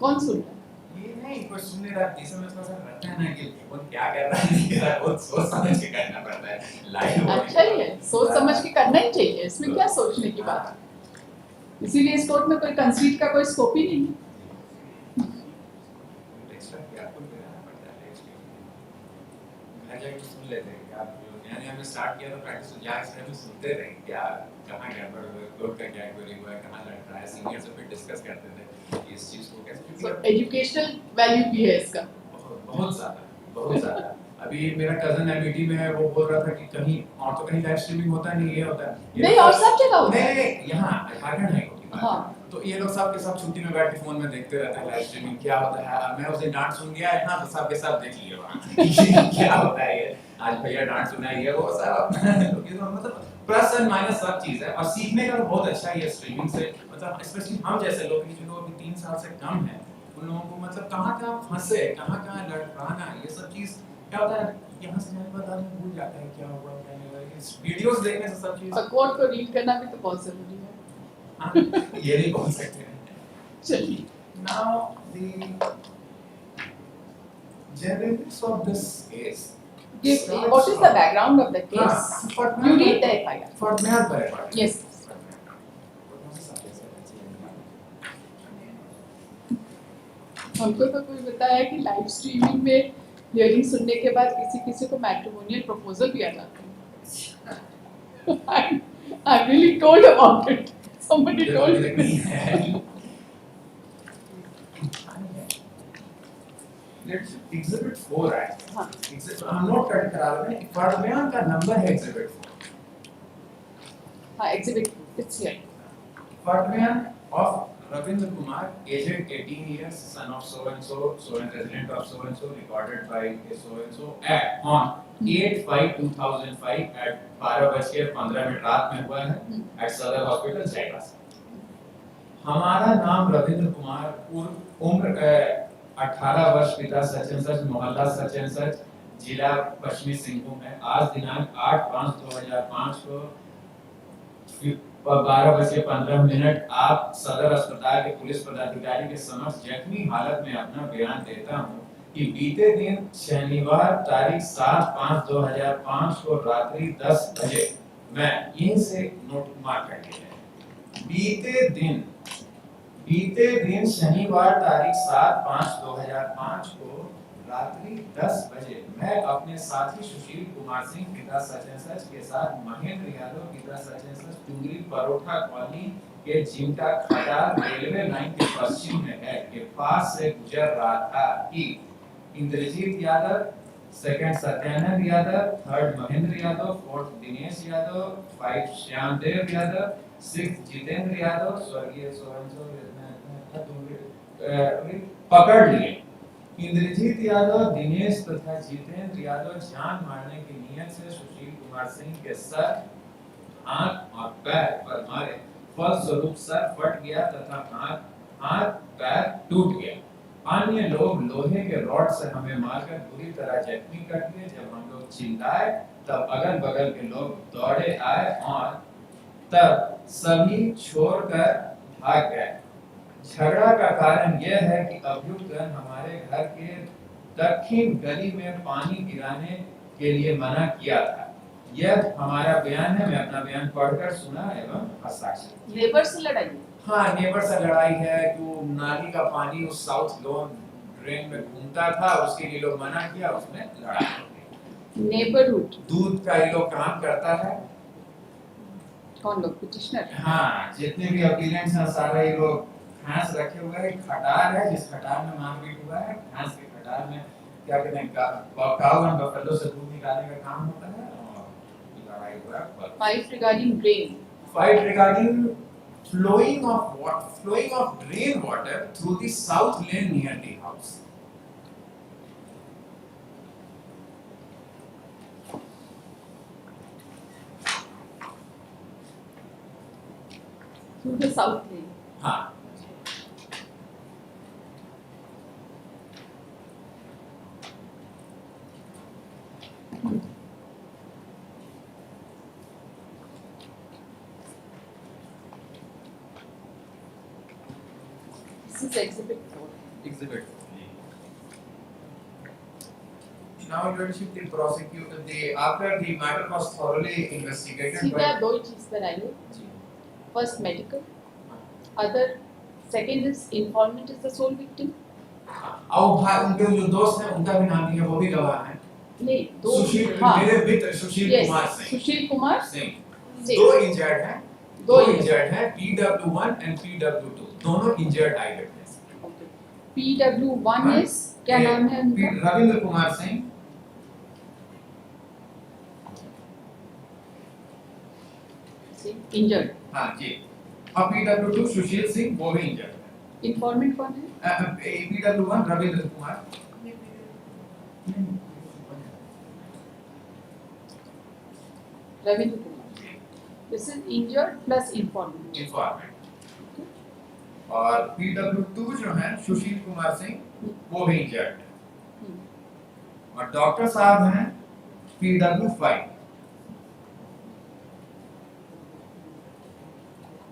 कौन सुन रहा है? ये नहीं कोई सुनने रहा जिसे में थोड़ा सा रहता है ना कि कौन क्या कर रहा है नहीं कर रहा है बहुत सोच समझ के करना पड़ता है लाइव अच्छा ही है सोच समझ के करना ही चाहिए इसमें क्या सोचने की बात है इसीलिए इस कोर्ट में कोई कंसीड का कोई स्कोप ही नहीं है एक्स्ट्रा क्या आपको करना पड़ता है इसलिए घर जाके सुन लेते हैं क्या नया नया में स्टार्ट किया तो प्रैक्टिस या इसमें सुनते रहे क्या कहाँ गड़बड़ हुआ है, कोर्ट का क्या क्वेरी हुआ है, कहाँ लड़ रहा है, सीनियर से फिर डिस्कस करते थे कि इस चीज़ को कैसे, So क्योंकि educational value भी है इसका। बहुत ज़्यादा, बहुत ज़्यादा। अभी मेरा कज़न एमईटी में है, वो बोल रहा था कि कहीं और तो कहीं लाइव स्ट्रीमिंग होता नहीं, ये होता है। नहीं, और सब जगह होता है। नहीं, यहाँ झारखंड है की बात। हाँ। तो ये लोग सब के सब छुट्टी में बैठ के फोन में देखते रहते हैं लाइव स्ट्रीमिंग क्या होता है। मैं उसे डांट सुन गया है ना, तो सब के सब देख लिए वहाँ क्या होता है ये, आज भैया डांट सुनाई है वो सब मतलब प्लस एंड माइनस सब चीज़ है। और सीखने का तो बहुत अच्छा है ये स्ट्रीमिंग से, मतलब स्पेशली हम जैसे लोग जो लोग अभी 3 साल से कम है, उन लोगों को मतलब कहाँ फंसे, कहाँ लड़काना, ये सब चीज़ क्या होता है, यहाँ से जाने के बाद आदमी भूल जाता है क्या हुआ क्या नहीं हुआ। इस वीडियोस देखने से सब चीज़, और कोड को रीड करना भी तो बहुत जरूरी है। हाँ, ये नहीं बोल सकते हैं। चलिए। Now the genetics of this case. What is the background of the case? You read the FIR. फटम्यान पर है। Yes. हमको तो कोई बताया कि लाइव स्ट्रीमिंग में हियरिंग सुनने के बाद किसी को मैट्रिमोनियल प्रपोजल भी आ जाता है। I really told about it. Somebody told me. Let's exhibit 4 है। हाँ। हम नोट कर करा रहे हैं। फटम्यान का नंबर है exhibit 4। हाँ, exhibit it's here. Ferdinand of Ravindra Kumar, aged 18 years, son of so and so and resident of so and so, recorded by so and so at on 8/5/2005 at 12:15 रात में हुआ है at सदर hospital Jaigarh. हमारा नाम रविंद्र कुमार, उम्र 18 वर्ष, पिता सचिन सच, मोहल्ला सचिन सच, जिला पश्चिमी सिंहभूम है। आज दिनांक 8/5/2005 को 12:15 आप सदर अस्पताल के पुलिस पदाधिकारी के समक्ष जख्मी हालत में अपना बयान देता हूं कि बीते दिन शनिवार तारीख 7/5/2005 को रात्रि 10 बजे, मैं यहीं से नोट मार कर लिया। बीते दिन शनिवार तारीख 7/5/2005 को रात्रि 10 बजे मैं अपने साथी सुशील कुमार सिंह, पिता सचिन सच के साथ महेंद्र यादव, पिता सचिन सच, टुंगरी परोठा कॉलोनी के जिमटा खटार रेलवे लाइन के पश्चिम में है के पास से गुजर रहा था कि Indrajit Yadav, second Satyanand Yadav, third Mahendra Yadav, fourth Dinesh Yadav, five Shyamdev Yadav, six Jitendra Yadav, स्वर्गीय सोहनसो पकड़ लिए। इंद्रजीत यादव, दिनेश तथा जितेंद्र यादव जान मारने की नियत से सुशील कुमार सिंह के सर, आंख और पैर पर मारे, फलस्वरूप सर फट गया तथा हाथ पैर टूट गया। अन्य लोग लोहे के रॉड से हमें मारकर बुरी तरह जख्मी कर दिए। जब हम लोग चिल्लाए तब अगल बगल के लोग दौड़े आए और तब सभी छोड़कर भाग गए। झगड़ा का कारण यह है कि अभियुक्त हमारे घर के दक्षिण गली में पानी गिराने के लिए मना किया था। यह हमारा बयान है, मैं अपना बयान पढ़कर सुना एवं हस्ताक्षर। नेबर से लड़ाई? हाँ, नेबर से लड़ाई है। जो नाली का पानी उस साउथ लोन ड्रेन में घूमता था, उसके लिए लोग मना किया, उसमें लड़ाई। नेबरहुड दूध का ये लोग काम करता है। कौन लोग? पिटिशनर? हाँ, जितने भी अपीलेंट्स हैं सारे ये लोग घास रखे हुए हैं। खटार है, जिस खटार में मारपीट हुआ है, घास के खटार में क्या कहते हैं, काऊ एंड बफेलो से दूध निकालने का काम होता है और लड़ाई हुआ है। Fight regarding drain. Fight regarding flowing of drain water through the south lane near the house. Through the south lane. हाँ। This is exhibit 4. Exhibit. Now, Your Lordship, after the matter was thoroughly investigated. सीधा दो ही चीज पर आइए। First medical. Other, second is informant is the sole victim. और भाई उनके जो दोस्त हैं उनका भी नाम दिया, वो भी गवाह हैं। नहीं, दो। सुशील, हाँ। मेरे मित्र सुशील कुमार सिंह। सुशील कुमार सिंह। दो इंजर्ड हैं। दो इंजर्ड हैं, PW1 एंड PW2 दोनों इंजर्ड आई विटनेस। ओके, PW1 हाँ। इज क्या नाम है उनका? रविंद्र कुमार सिंह, इंजर्ड। हाँ जी, और PW2 सुशील सिंह वो भी इंजर्ड है। इन्फॉर्मेंट कौन है? PW1 Ravindra Kumar, Ravindra Kumar. This is injured plus informant. इंफॉर्मेंट, और PW2 जो है सुशील कुमार सिंह वो भी इंजर्ड है। और डॉक्टर साहब हैं PW5।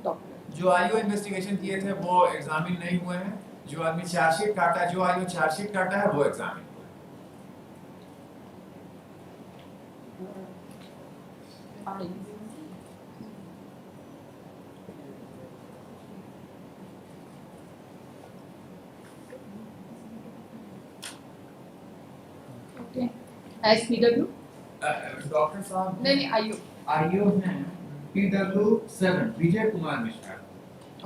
डॉक्टर जो आईओ इन्वेस्टिगेशन किए थे वो एग्जामिन नहीं हुए हैं, जो आदमी चार्जशीट काटा, जो आईओ चार्जशीट काटा है वो एग्जामिन हुआ है। I okay, as PW doctor साहब नहीं आईओ। आईओ हैं PW7 Vijay Kumar Mishra.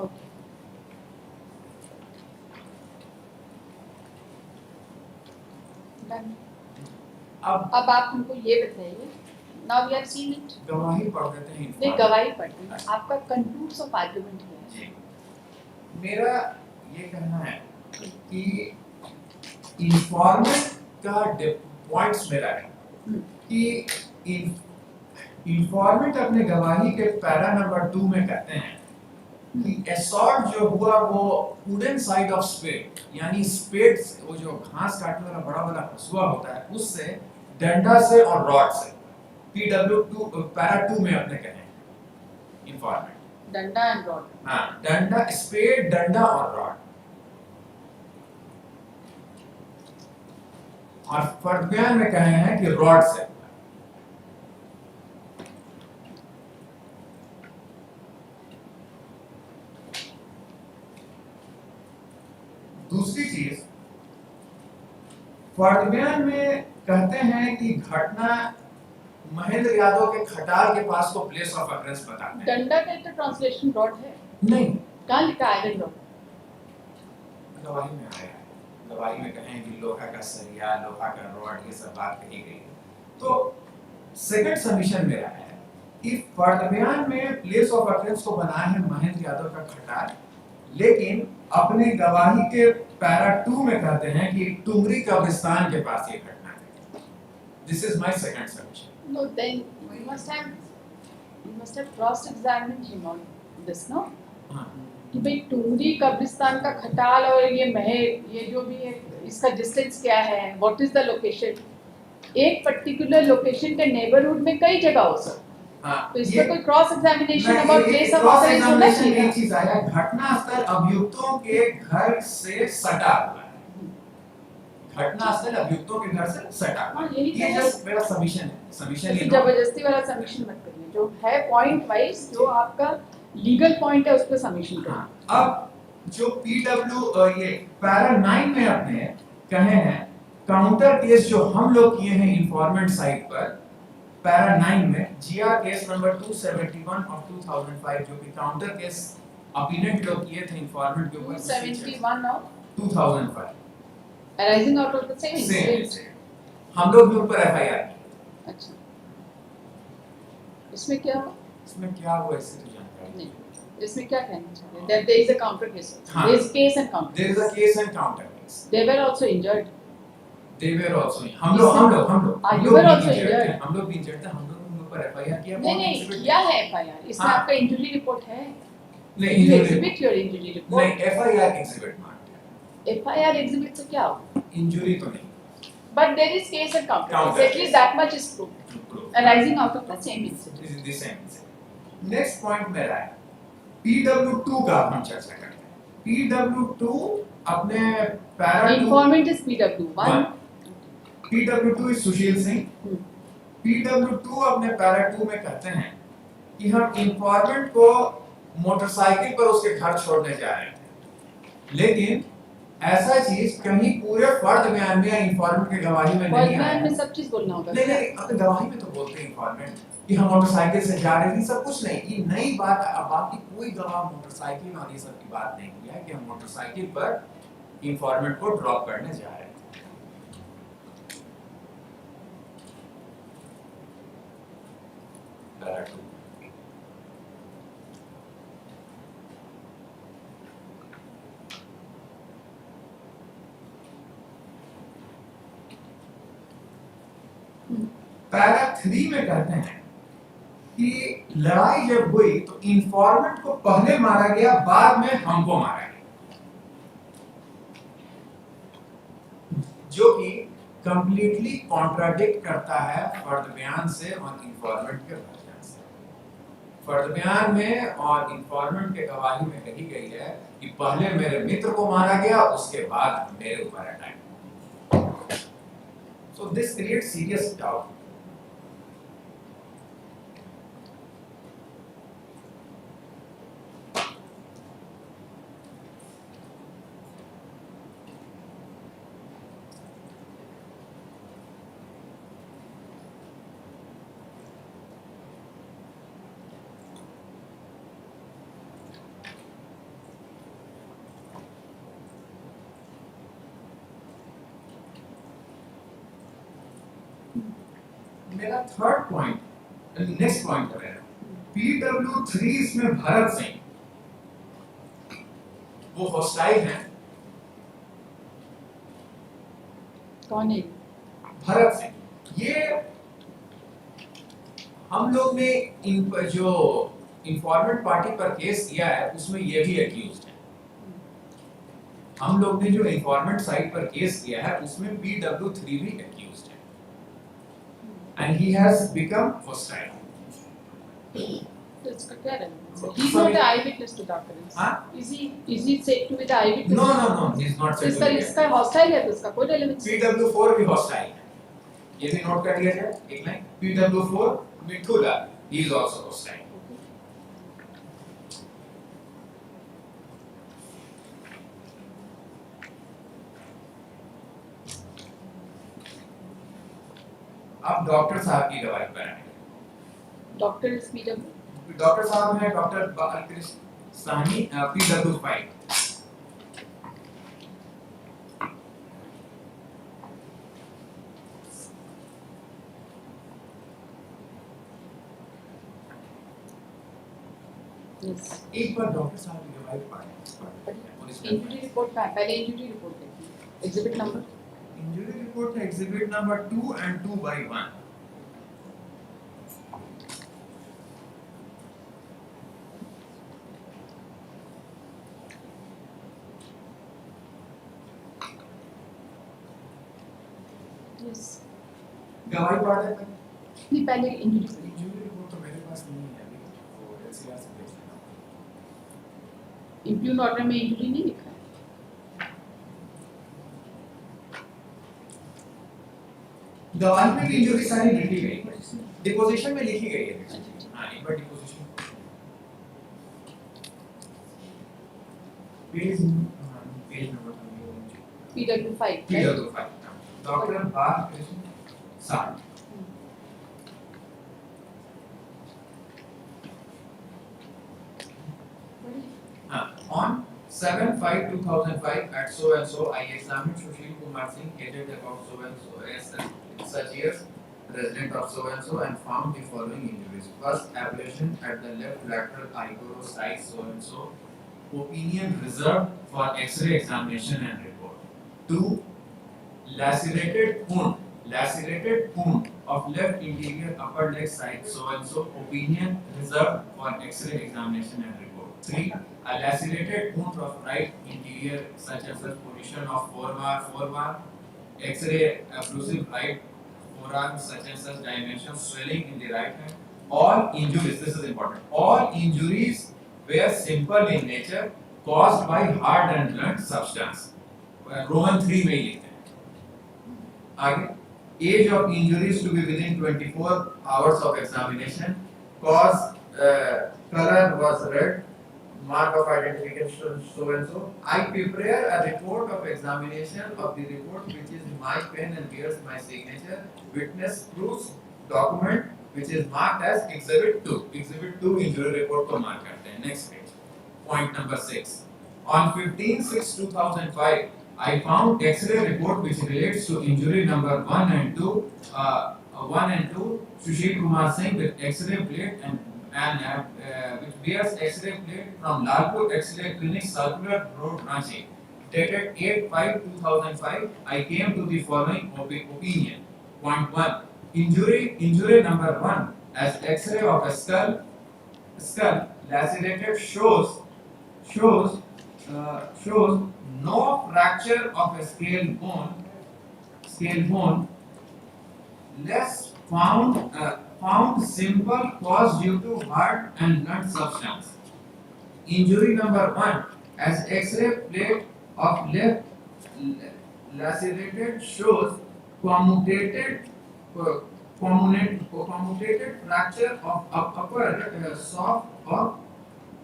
Okay, done. अब आप हमको ये बताइए, now we have seen it. गवाही पढ़ देते हैं। नहीं, गवाही पढ़ते हैं, आपका कंक्लूड्स ऑफ आर्गुमेंट क्या है? जी, मेरा ये कहना है कि इंफॉर्मेंट का पॉइंट्स मेरा है कि इंफॉर्मेंट अपने गवाही के पैरा नंबर 2 में कहते हैं कि असॉल्ट जो हुआ वो वुडन साइड ऑफ स्पेड, यानी स्पेड से, वो जो घास काटने वाला बड़ा वाला हसुआ होता है उससे, डंडा से और रॉड से। PW2 पैरा 2 में अपने कहे हैं इंफॉर्मेंट डंडा एंड रॉड। हाँ, डंडा, स्पेड, डंडा और रॉड। और फर्द बयान में कहे हैं कि रॉड से। दूसरी चीज, फर्द बयान में कहते हैं कि घटना महेंद्र यादव के खटाल के पास को प्लेस ऑफ अकरेंस बताते हैं। डंडा का तो ट्रांसलेशन रॉड है, नहीं, कहाँ लिखा है आयरन रॉड? गवाही में आया है, गवाही में कहें कि लोहा का सरिया, लोहा का रॉड, ये सब बात कही गई है। तो सेकंड सबमिशन मेरा है कि फर्द बयान में प्लेस ऑफ अकरेंस को बनाया है महेंद्र यादव का खटाल, लेकिन अपने गवाही के पैरा 2 में कहते हैं कि टुमरी कब्रिस्तान के पास ये घटना है। This is my second submission. No, then you must have cross-examined him on this, no? हाँ, कि भाई टुमरी कब्रिस्तान का खटाल और ये महल, ये जो भी है, इसका डिस्टेंस क्या है, व्हाट इज द लोकेशन? एक पर्टिकुलर लोकेशन के नेबरहुड में कई जगह हो सकता है, हाँ, तो इसका कोई cross examination about place of offence होना चाहिए। एक चीज आया, घटनास्थल अभियुक्तों के घर से सटा हुआ है। घटनास्थल अभियुक्तों के घर से सटा हुआ हाँ, है। यही ये तो जस्ट मेरा सबमिशन है, सबमिशन है। ये जबरदस्ती वाला सबमिशन मत करिए, जो है पॉइंट वाइज, जो आपका लीगल पॉइंट है उस पर सबमिशन करिए। हाँ, अब जो PW ये पैरा 9 में अपने कहे हैं काउंटर केस जो हम लोग किए हैं इंफॉर्मेंट साइट पर, पैरा 9 में GR केस नंबर 271 ऑफ 2005, जो कि काउंटर केस अपीलेंट लोग किए थे इंफॉर्मेंट के ऊपर 271 of 2005 arising out of the same incident। हम लोग भी उन पर FIR किए। अच्छा, इसमें क्या हुआ? इसमें क्या हुआ इससे तो जानकारी नहीं, इसमें क्या कहना चाहिए? That there is a counter case. हाँ। There is case and counter. There is a case and counter case. They were also injured. They were also हम लोग You were also injured. हम लोग भी इंजर्ड थे, हम लोग उन पर FIR किया। नहीं, किया है FIR। इसमें हाँ। आपका इंजरी रिपोर्ट है। नहीं, You exhibit your injury report. नहीं, FIR एग्जिबिट मांगते हैं, FIR exhibit से क्या होगा? इंजरी तो नहीं। But there is case and counter. Counter At least that much is proved. Arising out of the same incident. This is the same incident. Next point मेरा है PW2 का हम चर्चा करते हैं। PW2 अपने para 2, Informant is PW1. PW2 is Sushil Singh. PW2 अपने para 2 में कहते हैं कि हम इंफॉर्मेंट को मोटरसाइकिल पर उसके घर छोड़ने जा रहे थे, लेकिन ऐसा चीज कहीं पूरे फर्द बयान में या इंफॉर्मेंट के गवाही में नहीं बयान आया। में सब चीज बोलना होगा। नहीं, अपने गवाही में तो बोलते हैं इंफॉर्मेंट। कि हम मोटरसाइकिल से जा रहे थे, सब कुछ नहीं। ये नई बात, अब बाकी कोई गवाह मोटरसाइकिल और ये सब की बात नहीं किया कि हम मोटरसाइकिल पर इंफॉर्मेंट को ड्रॉप करने जा रहे थे। पैरा 3 में कहते हैं कि लड़ाई जब हुई तो इंफॉर्मेंट को पहले मारा गया, बाद में हमको मारा गया, जो कि कंप्लीटली कॉन्ट्राडिक्ट करता है फर्द बयान से और इंफॉर्मेंट के बयान से। फर्द बयान में और इंफॉर्मेंट के गवाही में कही गई है कि पहले मेरे मित्र को मारा गया, उसके बाद मेरे ऊपर attack. So this creates serious doubt. मेरा थर्ड पॉइंट, नेक्स्ट पॉइंट है मेरा PW3 इसमें भरत सिंह, वो हॉस्टाइल हैं। कौन है? भरत सिंह, ये हम लोग ने इन पर जो इंफॉर्मेंट पार्टी पर केस किया है उसमें ये भी एक्यूज्ड है। हम लोग ने जो इंफॉर्मेंट साइट पर केस किया है उसमें PW3 भी एक्यूज्ड है, and he has become hostile. तो इसका क्या relevance है? He's not the eyewitness to the occurrence. हाँ? Is he said to be the eyewitness? No, he is not said to be. इसका hostile है तो इसका कोई relevance नहीं। PW4 भी hostile है, ये भी नोट कर लिया जाए एक line. PW4 मिठुला, he is also hostile. अब डॉक्टर साहब की गवाही पर आए। Doctor is PW? डॉक्टर साहब हैं doctor Balkrishna Sahni, PW5। Yes. एक बार डॉक्टर साहब की गवाही पढ़ें। इंजरी रिपोर्ट का है, पहले इंजरी रिपोर्ट देखिए। Exhibit number? इंजरी रिपोर्ट है एग्जिबिट नंबर 2 and 2/1। यस। गवाही पढ़ लेते हैं। नहीं, पहले इंजरी रिपोर्ट तो मेरे पास नहीं है अभी, वो LCR से देख लेना। इंप्यून ऑर्डर में इंजरी नहीं लिखा है। गवाही में भी इंजरी सारी लिखी गई है, डिपोजिशन में लिखी गई है। हाँ, एक बार deposition page number PW5 doctor Balkrishna Sahni. On 7/5/2005 at so and so, I examined Sushil Kumar Singh, aged about so and so, as such years, resident of so and so, and found the following injuries. First, ablation at the left lateral ichoro size so and so. Opinion reserved for X-ray examination and report. 2. Lacerated wound of left interior upper leg side so and so. Opinion reserved for X-ray examination and report. 3. A lacerated wound of right interior such as the position of forearm, X-ray occlusive right forearm such as the dimension swelling in the right hand. All injuries, this is important, all injuries were simple in nature caused by hard and blunt substance. Roman 3 में ही लिखते हैं। आगे, age of injuries to be within 24 hours of examination. Cause, color was red. Mark of identification so and so. I prepare a report of examination of the report which is my pen and bears my signature. Witness proofs, document which is marked as Exhibit 2. Exhibit 2 injury report को mark करते हैं. Next page. Point number 6. On 15/6/2005, I found X-ray report which relates to injury number 1 and 2. 1 and 2. Sushil Kumar Singh with X-ray plate and which bears X-ray plate from Lalpur X-ray Clinic, Circular Road, Ranchi. Dated 8/5/2005, I came to the following opinion. Point 1. Injury number 1 as X-ray of a skull lacerated shows no fracture of a scale bone. Less found simple cause due to hard and blunt substance. Injury number 1 as X-ray plate of left lacerated shows commutated fracture of upper soft or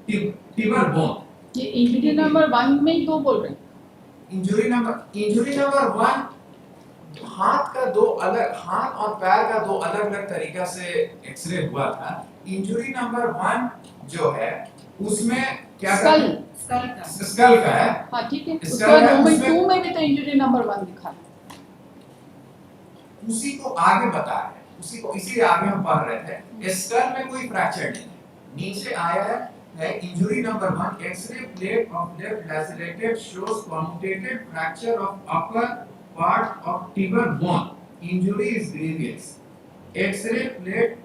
tibial bone. ये injury number 1 में ही दो बोल रहे हैं. Injury number 1 हाथ और पैर का दो अलग-अलग तरीका से एक्सरे हुआ था. इंजरी नंबर 1 जो है उसमें क्या स्कल का है. हाँ ठीक है. उसके बाद मोमेंट 2 में भी तो इंजरी नंबर 1 दिखा है. उसी को आगे बता है. इसी आगे हम पढ़ रहे थे. स्कल में कोई फ्रैक्चर नहीं है. नीचे आया है injury number 1 X-ray plate of left lacerated shows commutated fracture of upper part of tibial bone. Injury is grievous. X-ray plates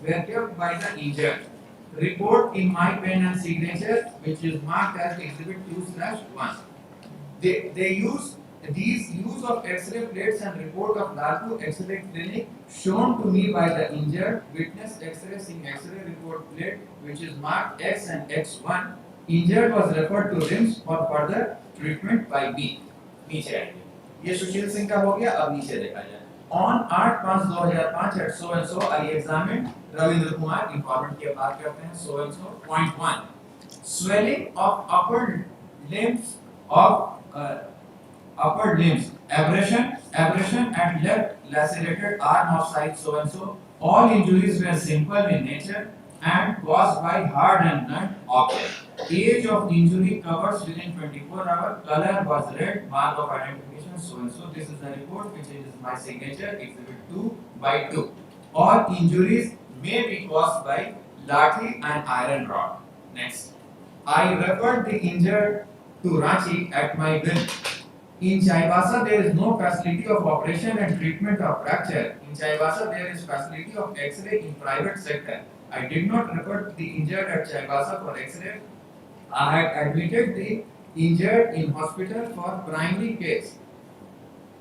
were kept by the injured. Report in my pen and signature, which is marked as Exhibit 2/1. They use of X-ray plates and report of Lalpur X-ray Clinic shown to me by the injured witness X-ray seeing X-ray report plate which is marked X and X1. Injured was referred to RIMS for further treatment by B. नीचे आइए. ये सुशील सिंह का हो गया. अब नीचे देखा जाए. On 8/5/2005 at so and so I examined Ravindra Kumar. Important की बात करते हैं. So and so. Point 1. Swelling of upper limbs, abrasion at left lacerated arm of size so and so. All injuries were simple in nature and caused by hard and blunt object. Age of injury covers within 24 hours. Color was red. Mark of identification so and so. This is the report which is my signature. Exhibit 2/2. All injuries may be caused by lathi and iron rod. Next, I referred the injured to Ranchi at my will. In Chaibasa, there is no facility of operation and treatment of fracture. In Chaibasa, there is facility of X-ray in private sector. I did not refer the injured at Chaibasa for X-ray. I had admitted the injured in hospital for primary case.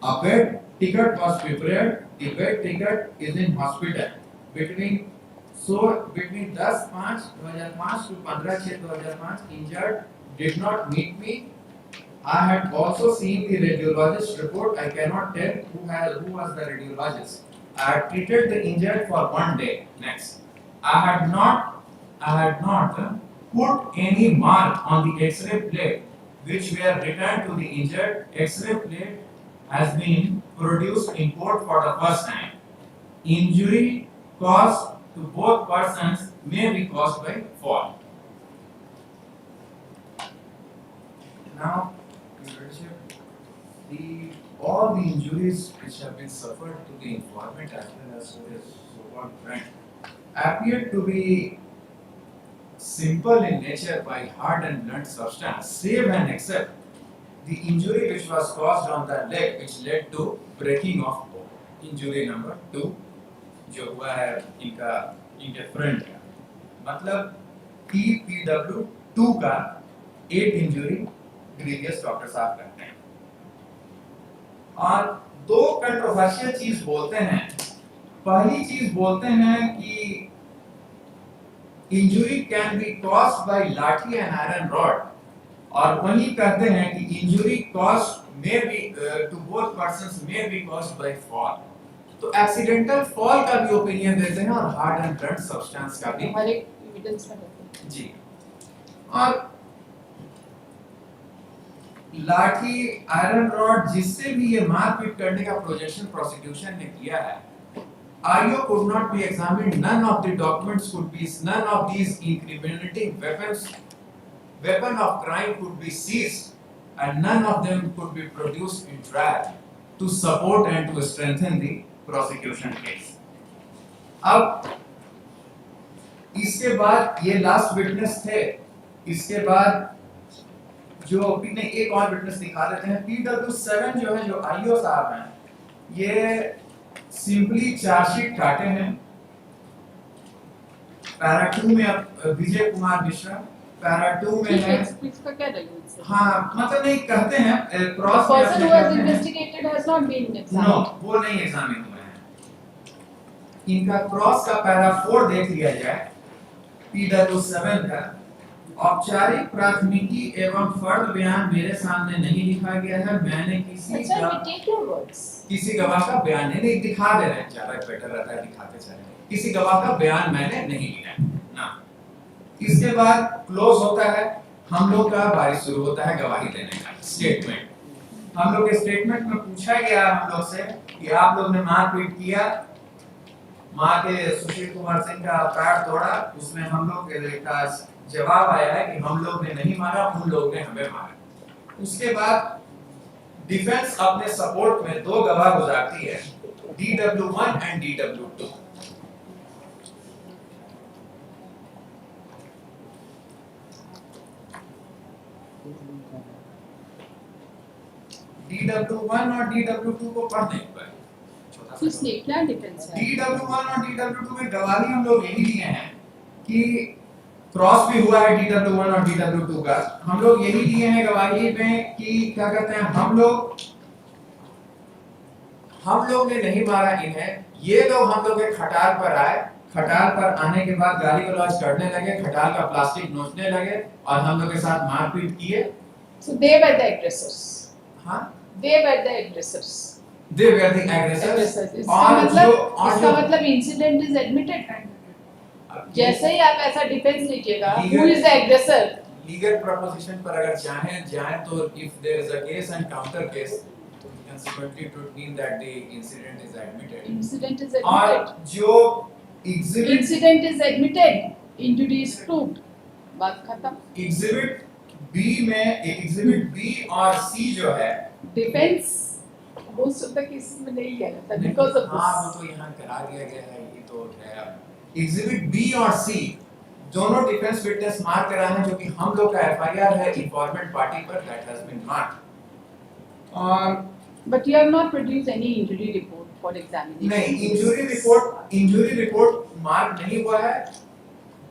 A bed ticket was prepared. The bed ticket is in hospital. Between 10/5/2005 to 15/6/2005, injured did not meet me. I had also seen the radiologist report. I cannot tell who was the radiologist. I had treated the injured for 1 day. Next, I had not put any mark on the X-ray plate which were returned to the injured. X-ray plate has been produced in court for the first time. Injury caused to both persons may be caused by fall. Now, all the injuries which have been suffered to the informant as well as to his so-called friend appear to be simple in nature by hard and blunt substance, save and except the injury which was caused on the leg which led to breaking of bone. Injury number 2 जो हुआ है इनके friend का, मतलब TPW 2 का 8 injury grievous doctor साहब करते हैं. और दो कंट्रोवर्शियल चीज बोलते हैं. पहली चीज बोलते हैं कि injury can be caused by lathi and iron rod, और वही कहते हैं कि injury caused may be to both persons may be caused by fall. तो एक्सीडेंटल फॉल का भी ओपिनियन देते हैं और हार्ड एंड ब्लंट सब्सटेंस का भी. हर एक एविडेंस में देते हैं. जी. और लाठी, आयरन रॉड, जिससे भी ये मारपीट करने का प्रोजेक्शन प्रोसिक्यूशन ने किया है, IO could not be examined. None of the documents could be, none of these incriminating weapon of crime could be seized, and none of them could be produced in trial to support and to strengthen the prosecution case. अब इसके बाद ये last witness थे, इसके बाद जो ने एक और विटनेस दिखा देते हैं। PW7 जो है, जो IO साहब हैं, ये सिंपली चार्जशीट काटे हैं। पैरा 2 में अब विजय कुमार मिश्रा, पैरा 2 में है। इसका क्या रेलेवेंस है? हाँ, मतलब नहीं कहते हैं क्रॉस में person who has investigated has not been examined. No, वो नहीं एग्जामिन हुए हैं। इनका क्रॉस का पैरा 4 देख लिया जाए PW7 का। औपचारिक प्राथमिकी एवं फर्द बयान मेरे सामने नहीं लिखा गया है। मैंने किसी गवाह का बयान नहीं दिखा दे रहे हैं, ज्यादा बेटर रहता है दिखाते चले। किसी गवाह का बयान मैंने नहीं लिया ना। इसके बाद क्लोज होता है, हम लोग का बारी शुरू होता है गवाही देने का। स्टेटमेंट, हम लोग के स्टेटमेंट में पूछा गया हम लोग से कि आप लोग ने मारपीट किया, मां के सुशील कुमार सिंह का पैर तोड़ा, उसमें हम लोग का जवाब आया है कि हम लोग ने नहीं मारा, उन लोग ने हमें मारा। उसके बाद डिफेंस अपने सपोर्ट में 2 गवाह गुजारती है, DW1 एंड DW2। DW1 और DW2 को पढ़ नहीं पाए। इसलिए क्या डिफेंस है? DW1 और DW2 में गवाही हम लोग यही लिए हैं कि क्रॉस भी हुआ है DW1 और DW2 का। हम लोग यही लिए हैं गवाही में कि क्या कहते हैं, हम लोग ने नहीं मारा इन्हें। ये लोग हम लोग के खटाल पर आए, खटाल पर आने के बाद गाली गलौज करने लगे, खटाल का प्लास्टिक नोचने लगे और हम लोग के साथ मारपीट किए। So they were the aggressors. हाँ, They were the aggressors. they were the aggressors। इसका मतलब इंसिडेंट इज एडमिटेड। जैसे ही आप ऐसा डिफेंस लीजिएगा, who is the aggressor? Legal preposition पर अगर जाएं तो if there is a case and counter case, consequently it would mean that the incident is admitted. Incident is admitted. और जो incident is admitted, injury is proved, बात खत्म। Exhibit B और C जो है, defence most of the cases में नहीं किया जाता because of this. हाँ, वो तो यहाँ करा दिया गया है, ये तो है। एग्जिबिट B और C दोनों डिफेंस विटनेस मार्क करा है, जो कि हम लोग का FIR है इन्फॉर्मेंट पार्टी पर, that has been marked। और But you have not produced any injury report for examination. नहीं, इंजरी रिपोर्ट मार्क नहीं हुआ है।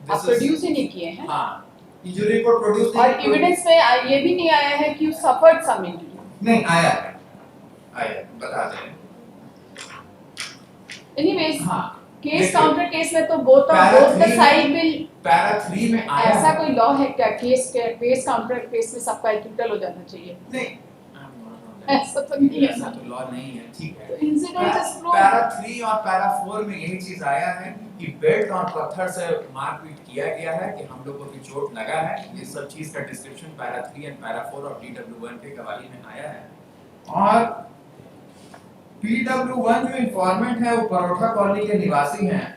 आप प्रोड्यूस ही नहीं किए हैं। हाँ, इंजरी रिपोर्ट प्रोड्यूस और एविडेंस में ये भी नहीं आया है कि you suffered some injury. नहीं आया है, बता दें। Anyways, हाँ, केस काउंटर केस में तो both the side will, para 3 में आया ऐसा है। कोई लॉ है क्या केस काउंटर केस में सबका एक्विटल हो जाना चाहिए? नहीं, ऐसा तो नहीं है ऐसा ना। तो लॉ नहीं है, ठीक है। तो इंसिडेंट इज प्रूव। पैरा 3 और पैरा 4 में यही चीज आया है कि बेल्ट और पत्थर से मारपीट किया गया है, कि हम लोगों की चोट लगा है। ये सब चीज का डिस्क्रिप्शन पैरा 3 एंड पैरा 4 और DW1 के गवाही में आया है। और PW1 जो इन्फॉर्मेंट है वो परोठा कॉलोनी के निवासी हैं,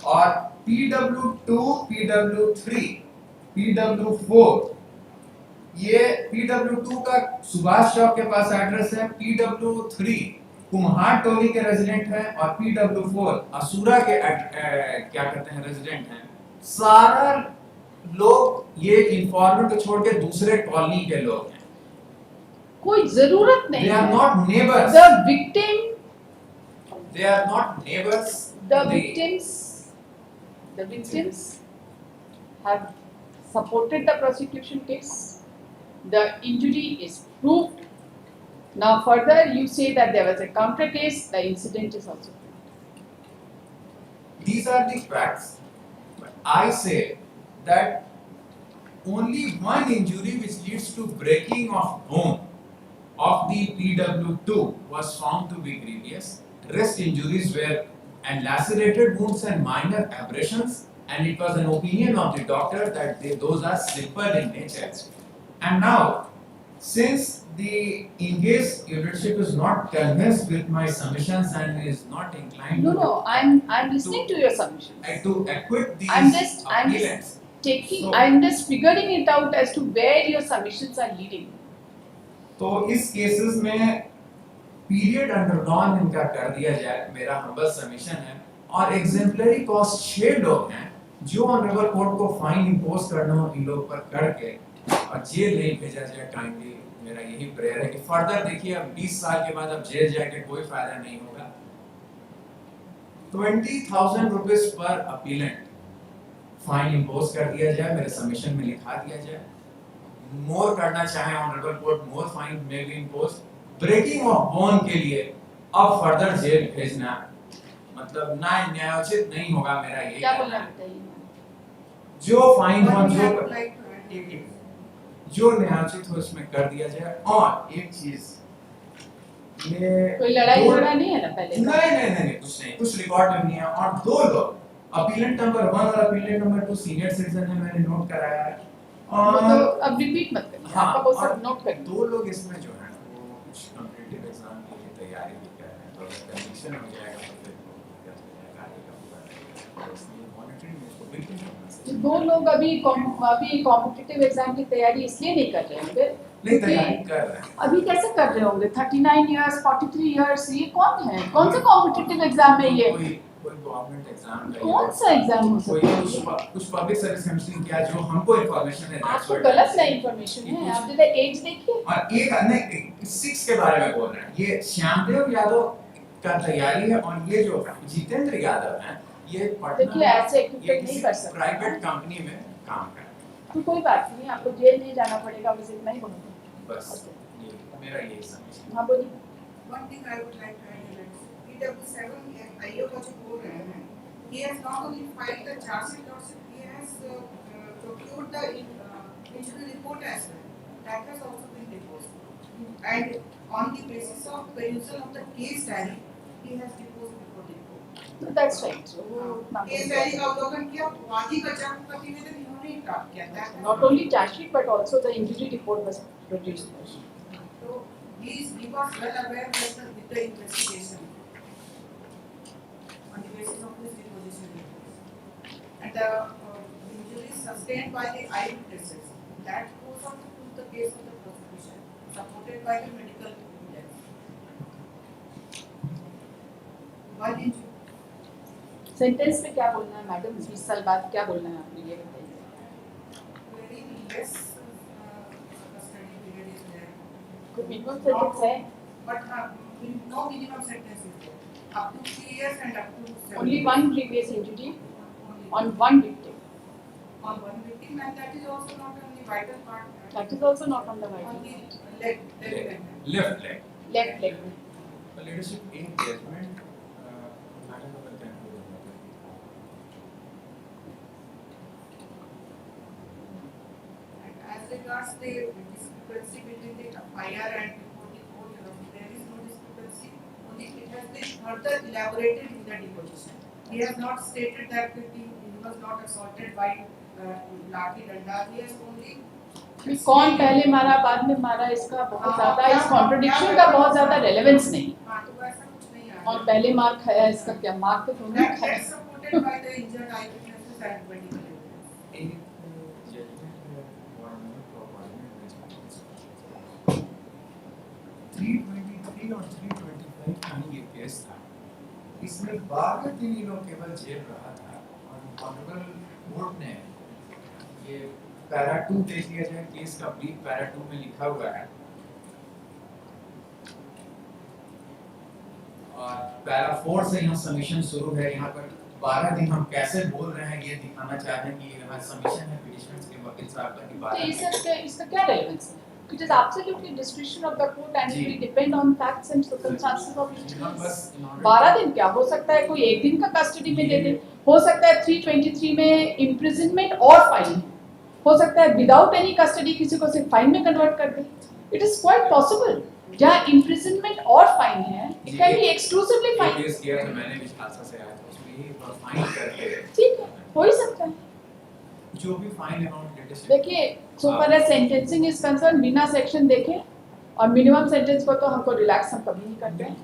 और PW2, PW3, PW4, ये PW2 का सुभाष चौक के पास एड्रेस है, PW3 कुम्हार टोली के रेजिडेंट हैं, और PW4 असुरा के क्या कहते हैं रेजिडेंट हैं। सारा लोग ये इन्फॉर्मेंट को छोड़ के दूसरे कॉलोनी के लोग हैं। कोई जरूरत नहीं। They are not neighbors. The victim, They are not neighbors. the victims have supported the prosecution case. The injury is proved. Now further you say that there was a counter case, the incident is also proved. These are the facts. But I say that only one injury which leads to breaking of bone of the PW2 was found to be grievous. Rest injuries were and lacerated wounds and minor abrasions, and it was an opinion of the doctor that those are simple in nature. And now Since the engaged leadership is not convinced with my submissions and is not inclined No, I'm listening to your submissions. to acquit these I'm just appellants. taking, So- I'm just figuring it out as to where your submissions are leading. तो इस cases में period under lawn इनका कर दिया जाए, मेरा humble submission है। और एग्जेम्पलरी कॉस्ट 6 लोग हैं जो ऑनरेबल कोर्ट को फाइन इंपोज करना हो इन लोग पर करके और जेल नहीं भेजा जाए काइंडली। मेरा यही प्रेयर है कि फर्दर देखिए अब 20 साल के बाद अब जेल जाके कोई फायदा नहीं होगा। 20,000 रुपीस पर अपीलेंट फाइन इंपोज कर दिया जाए, मेरे सबमिशन में लिखा दिया जाए। मोर करना चाहे honourable court more fine may be impose. Breaking of bone के लिए अब फर्दर जेल भेजना मतलब ना न्यायोचित नहीं होगा। मेरा ये क्या कहना बोलना है। बताइए। जो फाइन हो What we जो have like to add? जो न्यायोचित हो इसमें कर दिया जाए। और एक चीज ये कोई लड़ाई झगड़ा नहीं है ना पहले? नहीं कुछ नहीं, कुछ रिकॉर्ड में नहीं है। और 2 लोग अपीलेंट नंबर 1 और अपीलेंट नंबर 2 सीनियर सिटीजन है, मैंने नोट कराया है। वो और तो अब रिपीट मत करिए, हाँ, आपका वो और सब नोट करिए। 2 लोग इसमें जो है वो कुछ कॉम्पिटिटिव एग्जाम के लिए तैयारी भी कर रहे हैं, तो अगर कंडीशन हो जाएगा तो फिर क्या हो जाएगा आगे का पूरा। तो इसलिए मॉनिटरिंग में इसको बिल्कुल करना तो चाहिए। 2 लोग अभी कॉम्पिटिटिव एग्जाम की तैयारी इसलिए नहीं कर रहे होंगे नहीं तैयारी कर रहे हैं। अभी कैसे कर रहे होंगे? 39 इयर्स 43 इयर्स, ये कौन है? कौन सा कॉम्पिटिटिव एग्जाम है ये? कोई गवर्नमेंट एग्जाम का कौन सा एग्जाम हो कोई सकता है? कुछ पब्लिक सर्विस कमीशन क्या जो हमको इंफॉर्मेशन है आपको गलत ना इंफॉर्मेशन है, आप जरा एज देखिए। और एक अन्य 6 के बारे में बोल रहे हैं। ये श्यामदेव यादव का तैयारी है और ये जो जितेंद्र यादव हैं ये देखिए ऐसे एक्टिविटी नहीं कर सकते। प्राइवेट कंपनी में काम कर रहे हैं। तो कोई बात नहीं, आपको जेल नहीं जाना पड़ेगा, बस इतना ही बोलूँगा। बस ये मेरा यही समझ। हाँ बोलिए। One thing I would like to add is PW7 IO का जो बोल रहे हैं, he has not only filed the charge sheet, also he has procured the injury report as well. That has also been deposed. And on the basis of perusal of the case diary, he has deposed before the court. तो that's right. So वो उतना case diary का अवलोकन किया, वादी का जवाब प्रतिवेदन इन्होंने प्राप्त किया। That has not only charge sheet but also the injury report was produced. So he was well aware that with the investigation on the basis of his deposition reports and the injuries sustained by the eyewitnesses that goes on to prove the case of the prosecution supported by the medical evidence. One injury. Sentence में क्या बोलना है madam? 20 साल बाद क्या बोलना है आपने, ये बताइए। Very less custody period is there. कोई मिनिमम सेंटेंस है? But no minimum sentence is there. Up to 3 years and up to 7 Only years. one previous injury Only on one victim. on one victim, and that is also not on the vital part. That is also not on the On right. the leg. Left leg Left leg में. Leadership in judgement matter का conclusion And as regards the discrepancy between the FIR and report the court, there is no discrepancy. Only it has been further elaborated in the deposition. He has not stated that he was not assaulted by लाठी डंडा. He has only कौन पहले मारा बाद में मारा, इसका बहुत ज्यादा, इस कॉन्ट्रडिक्शन का बहुत ज्यादा रेलेवेंस नहीं। हाँ तो वैसा कुछ नहीं है. और पहले मार खाया, इसका क्या मार तो दोनों That खाया। gets supported by the injured eyewitnesses and medical evidence. एक जजमेंट गवर्नमेंट को 323 और 325 का ये केस था। इसमें 12 दिन ये लोग केवल जेल रहा था और ऑनरेबल कोर्ट ने ये पैरा 2 देख लिया जाए, केस का ब्रीफ पैरा 2 में लिखा हुआ है और पैरा 4 से यहाँ सबमिशन शुरू है। यहाँ पर 12 दिन हम कैसे बोल रहे हैं ये दिखाना चाहते हैं कि यहाँ सबमिशन है पिटिशनर्स के वकील साहब का कि तो 12 इसका क्या रेलेवेंस है? It is absolutely discretion of the court and it will depend on facts and circumstances of each यहाँ case. बस 12 दिन क्या हो सकता है? कोई एक दिन का कस्टडी में दे दे, हो सकता है 323 में इम्प्रिजनमेंट और फाइन, हो सकता है विदाउट एनी कस्टडी किसी को सिर्फ फाइन में कन्वर्ट कर दे। It is quite possible. जहाँ इम्प्रिजनमेंट और फाइन है, it can be exclusively fine. Case किया था मैंने भी खासा से आया था उसमें ये फाइन करके ठीक है, हो ही सकता है। जो भी फाइन अमाउंट लेटेस्ट देखिए so far as sentencing is concern बिना सेक्शन देखे और मिनिमम सेंटेंस को तो हमको रिलैक्स हम कभी नहीं करते हैं,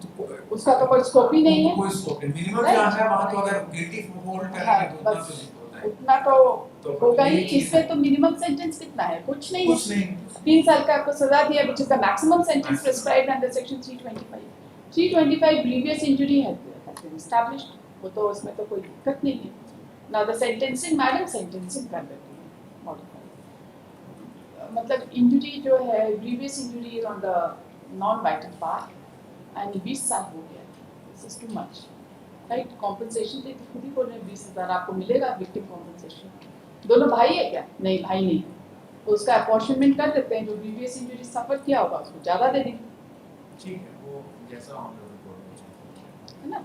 उसका तो कोई स्कोप ही नहीं है, कोई स्कोप नहीं, मिनिमम Right. जहाँ है वहाँ तो अगर गिल्टी होल्ड हाँ, करेंगे तो उतना बस तो होता है। उतना तो होगा ही। ये चीज़ इसमें है। तो मिनिमम सेंटेंस कितना है, कुछ नहीं कुछ है, नहीं 3 साल का आपको सजा दिया which is the maximum sentence Maximum. prescribed under section 325. 325 previous injury has been established, वो तो उसमें तो कोई दिक्कत नहीं है। Now the sentencing madam sentencing कर देती है मॉडिफाई, मतलब इंजरी जो है previous injury is on the non vital part and 20 साल हो गया, this is too much, right? compensation तो खुद ही बोल रहे हैं 20,000 आपको मिलेगा victim compensation, दोनों भाई है क्या? नहीं भाई नहीं, तो उसका अपॉर्चनमेंट कर देते हैं, जो प्रीवियस इंजरी सफर किया होगा उसको ज़्यादा दे देंगे, ठीक है, वो जैसा हम लोग रिपोर्ट है ना?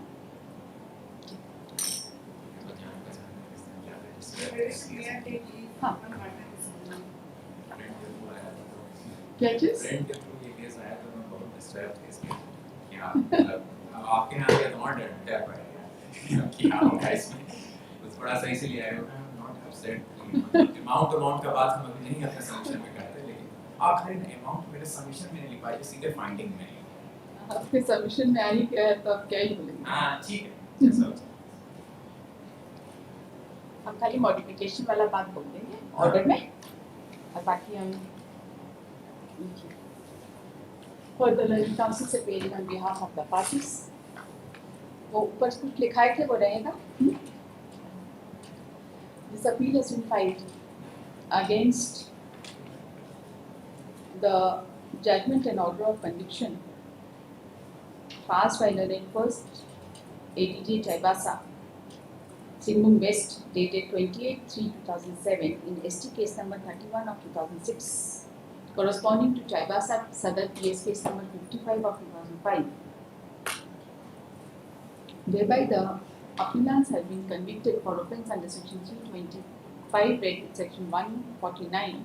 हाँ क्या चीज़? फ्रेंड के थ्रू ये केस आया तो मैं बहुत डिस्टर्ब केस में क्या मतलब आपके यहाँ के तुम्हारा डर पड़ेगा क्या होगा इसमें, कुछ बड़ा सही से लिया है, नॉट अपसेट अमाउंट का बात हम अभी नहीं अपने सबमिशन में करते, लेकिन आखिरी अमाउंट मेरे सबमिशन में नहीं लिखा है, सीधे फाइंडिंग में है। आपके सबमिशन में आई क्या है तो आप क्या ही बोलेंगे? हाँ ठीक है, जैसा हो। हम खाली मॉडिफिकेशन वाला बात बोल देंगे ऑर्डर में, और बाकी हम फर्दर लर्निंग काउंसिल से paid on behalf of the parties, वो ऊपर कुछ लिखाए थे वो रहेगा। This appeal has been filed against the judgment and order of conviction passed by the first ADJ Chaibasa, Singhbum West, dated 28/3/2007 in ST case number 31 of 2006, corresponding to Chaibasa Sadar PS case number 55 of 2005. Thereby the appellants have been convicted for offence under section 325, rated section 149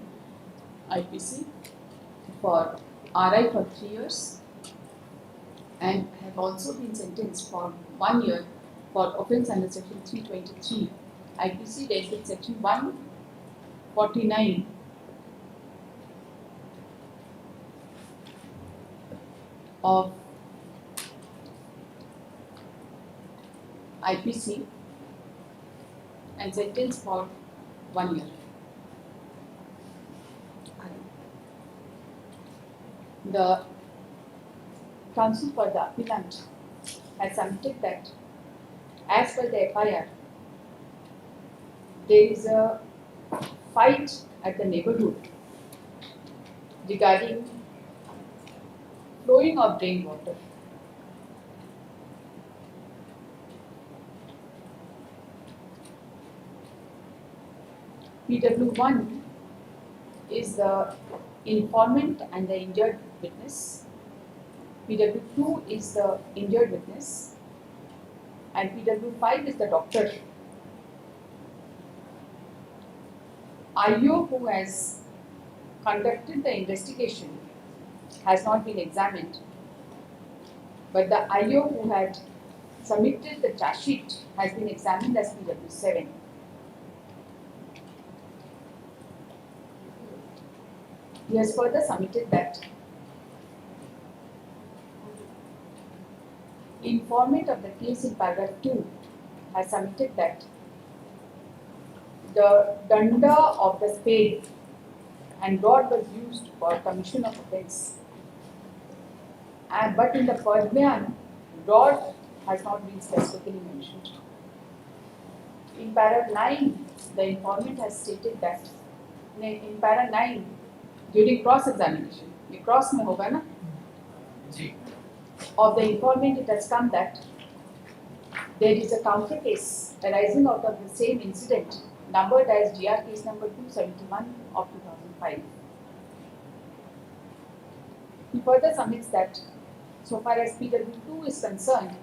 IPC for RI for 3 years and have also been sentenced for 1 year for offence under section 323 IPC dated section 149 of IPC and sentenced for 1 year. The counsel for the appellant has submitted that as per the FIR, there is a fight at the neighborhood regarding flowing of rainwater. PW1 is the informant and the injured witness. PW2 is the injured witness and PW5 is the doctor. IO who has conducted the investigation has not been examined, but the IO who had submitted the charge sheet has been examined as PW7. He has further submitted that informant of the case in paragraph 2 has submitted that the danda of the spade and rod was used for commission of offence, but in the Padmyan, rod has not been specifically mentioned. In paragraph 9, the informant has stated that in paragraph 9, during cross-examination, ये cross में होगा ना? जी। Of the informant, it has come that there is a counter case arising out of the same incident, numbered as GR case number 271 of 2005. He further submits that, so far as PW2 is concerned,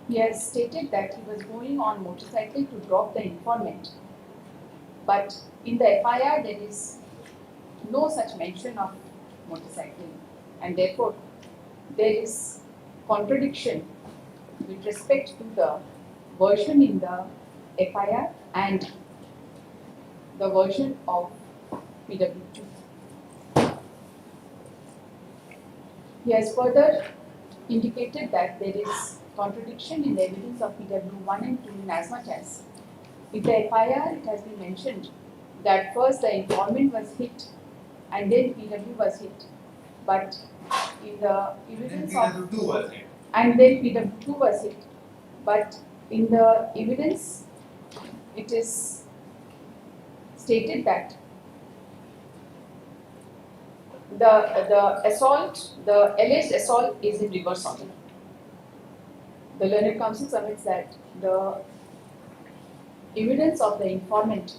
he has stated that he was going on motorcycle to drop the informant, but in the FIR there is no such mention of motorcycling, and therefore there is contradiction with respect to the version in the FIR and the version of PW2. He has further indicated that there is contradiction in the evidence of PW1 and 2 in as much as in the FIR it has been mentioned that first the informant was hit and then PW was hit, but in the evidence of PW2 was it. and then PW2 was hit, but in the evidence it is stated that the assault, the alleged assault is in reverse order. The learned counsel submits that the evidence of the informant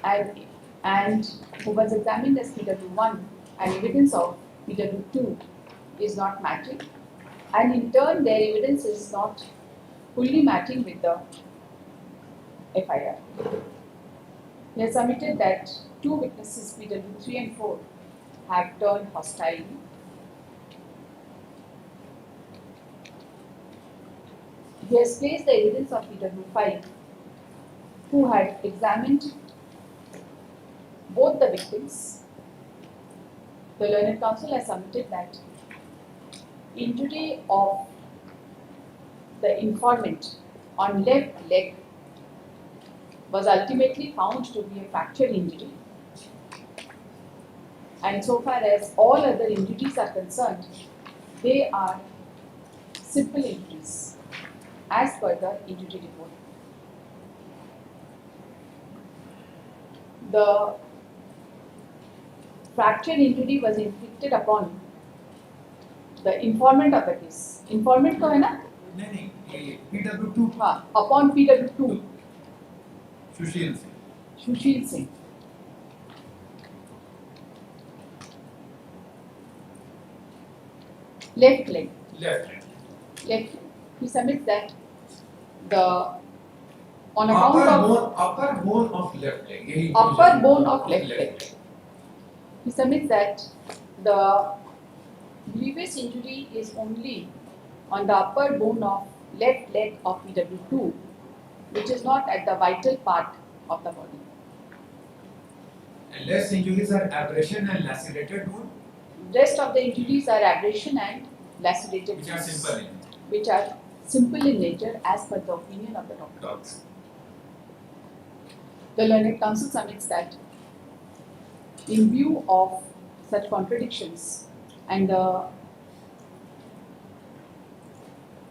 and who was examined as PW1 and evidence of PW2 is not matching, and in turn their evidence is not fully matching with the FIR. He has submitted that two witnesses, PW3 and 4, have turned hostile. He has placed the evidence of PW5, who had examined both the victims. The learned counsel has submitted that injury of the informant on left leg was ultimately found to be a fracture injury. And so far as all other injuries are concerned, they are simple injuries as per the injury report. The fracture injury was inflicted upon the informant of the case. Informant को है ना? नहीं PW2 हाँ, upon PW2, Sushil Singh Sushil Singh. Left leg. left hand. Left leg. He submits that the on account of upper bone of left leg. यही upper bone of left leg. He submits that the grievous injury is only on the upper bone of left leg of PW2, which is not at the vital part of the body. And less injuries are abrasion and lacerated wound, Rest of the injuries are abrasion and lacerated which are wounds, simple in which are simple in nature as per the opinion of the doctor. dogs. The learned counsel submits that in view of such contradictions and the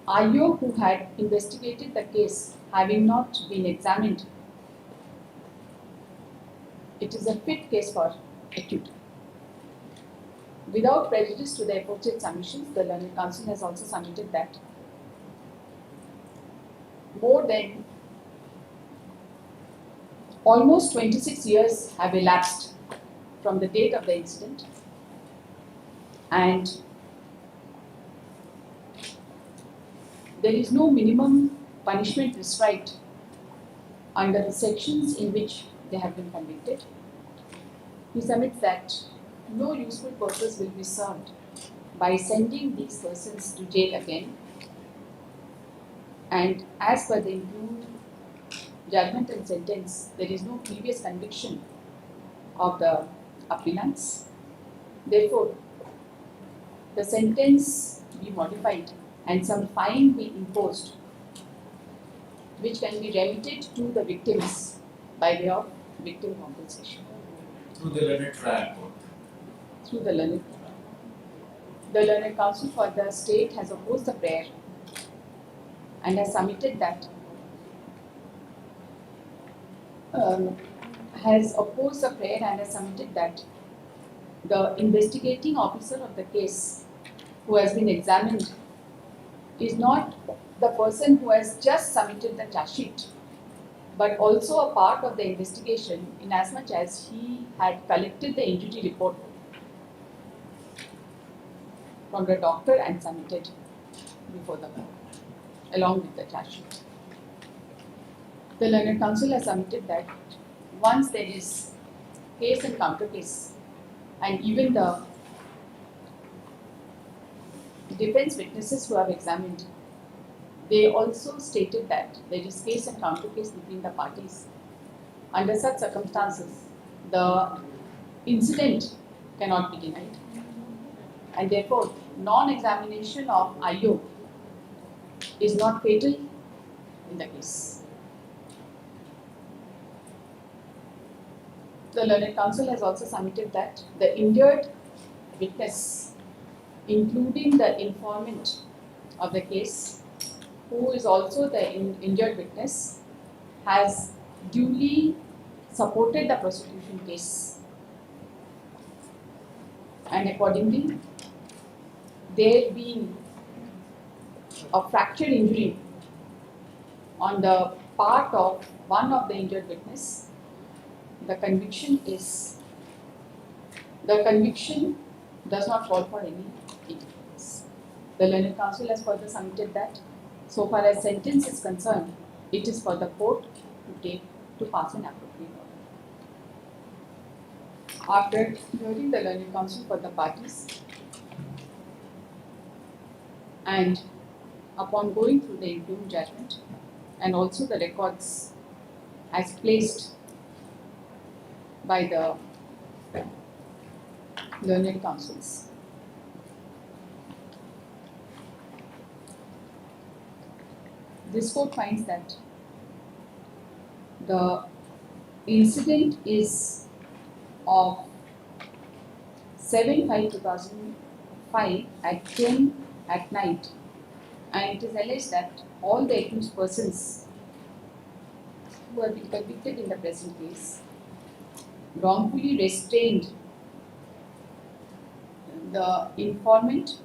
IO who had investigated the case having not been examined, it is a fit case for acute. Without prejudice to the aforesaid submissions, the learned counsel has also submitted that more than almost 26 years have elapsed from the date of the incident, and there is no minimum punishment prescribed under the sections in which they have been convicted. He submits that no useful purpose will be served by sending these persons to jail again, and as per the improved judgment and sentence, there is no previous conviction of the appellants. Therefore, the sentence be modified and some fine be imposed, which can be remitted to the victims by way of victim compensation Through the learned trial court. through the learned. The learned counsel for the state has opposed the prayer and has submitted that the investigating officer of the case who has been examined is not the person who has just submitted the charge sheet, but also a part of the investigation inasmuch as he had collected the injury report from the doctor and submitted before the court along with the charge sheet. The learned counsel has submitted that once there is case and counter case, and even the defense witnesses who have examined, They also stated that there is case and counter case between the parties. Under such circumstances, the incident cannot be denied, and therefore non-examination of IO is not fatal in the case. The learned counsel has also submitted that the injured witness, including the informant of the case, who is also the injured witness, has duly supported the prosecution case, and accordingly, there being a fracture injury on the part of one of the injured witness, the conviction does not fall for any case. The learned counsel has further submitted that so far as sentence is concerned, it is for the court to pass an appropriate order. After hearing the learned counsel for the parties and upon going through the interim judgment and also the records as placed by the learned counsels, this court finds that the incident is of 7/5/2005 at 10 at night, and it is alleged that all the accused persons who have been convicted in the present case wrongfully restrained the informant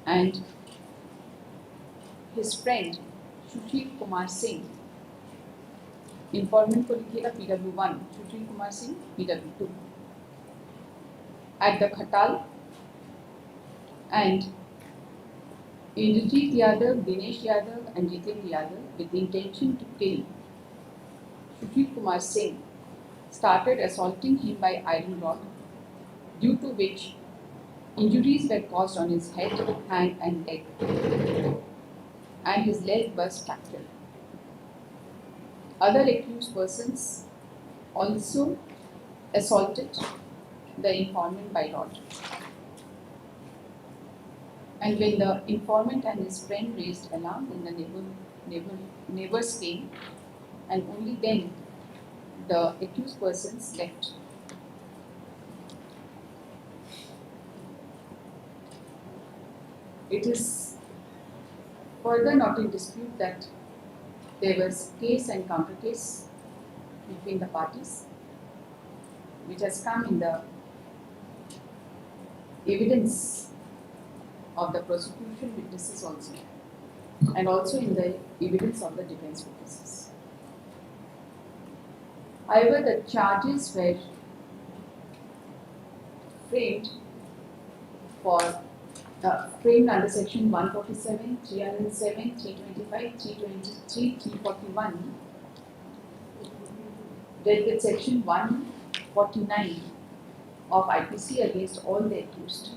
and his friend Sushil Kumar Singh. Informant को लिखिएगा PW1, Sushil Kumar Singh PW2, at the Khatal, and Indrajit Yadav, Dinesh Yadav and Jitendra Yadav, with the intention to kill Sushil Kumar Singh, started assaulting him by iron rod, due to which injuries were caused on his head, hand and leg, and his leg was fractured. Other accused persons also assaulted the informant by rod. And when the informant and his friend raised alarm, then the neighbors came, and only then the accused persons left. It is further not in dispute that there was case and counter case between the parties, which has come in the evidence of the prosecution witnesses also, and also in the evidence of the defense witnesses. However, the charges were framed under section 147, 307, 325, 323, 341, dealt with section 149 of IPC against all the accused.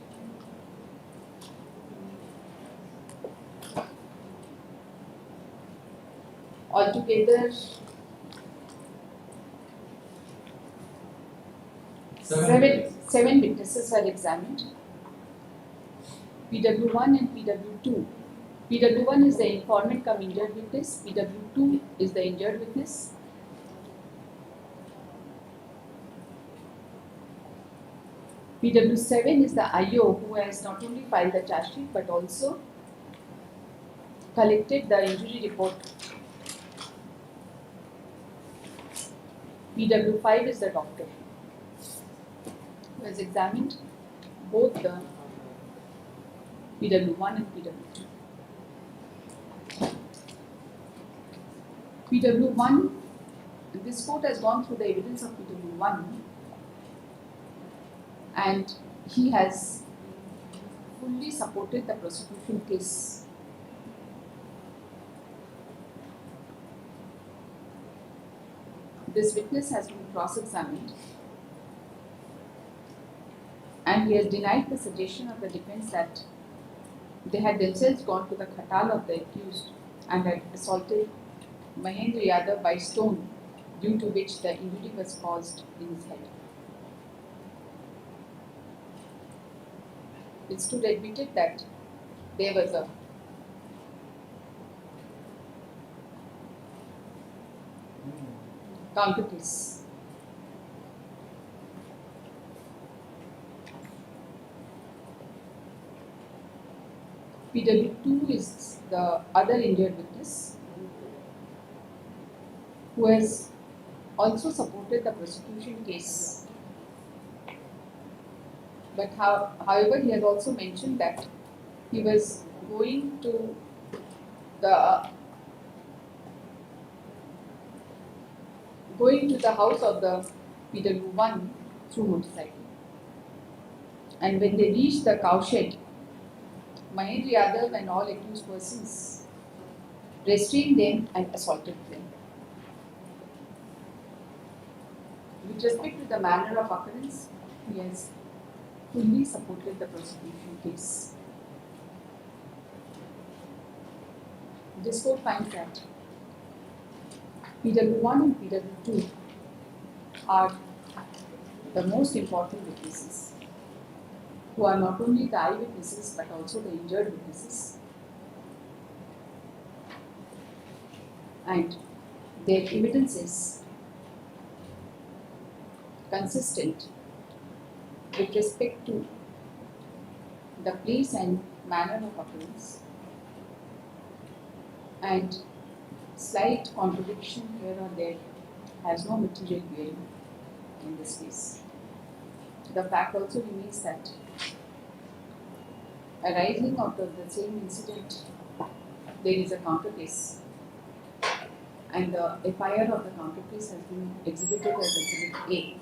Altogether, seven witnesses are examined. PW1 and PW2. PW1 is the informant cum injured witness. PW2 is the injured witness. PW7 is the IO who has not only filed the charge sheet but also collected the injury report. PW5 is the doctor who has examined both the PW1 and PW2. PW1, this court has gone through the evidence of PW1 and he has fully supported the prosecution case. This witness has been cross-examined and he has denied the suggestion of the defense that They had themselves gone to the khatal of the accused and had assaulted Mahendra Yadav by stone, due to which the injury was caused in his head. It stood admitted that there was a counter case. PW2 is the other injured witness who has also supported the prosecution case. But however, he has also mentioned that he was going to the house of the PW1 through motorcycle. And when they reached the cowshed, Mahendra Yadav and all accused persons restrained them and assaulted them. With respect to the manner of occurrence, he has fully supported the prosecution case. This court finds that PW1 and PW2 are the most important witnesses, who are not only the eyewitnesses but also the injured witnesses. And their evidence is consistent with respect to the place and manner of occurrence, and slight contradiction here or there has no material bearing in this case. The fact also remains that arising out of the same incident, there is a counter case, and the FIR of the counter case has been exhibited as Exhibit A.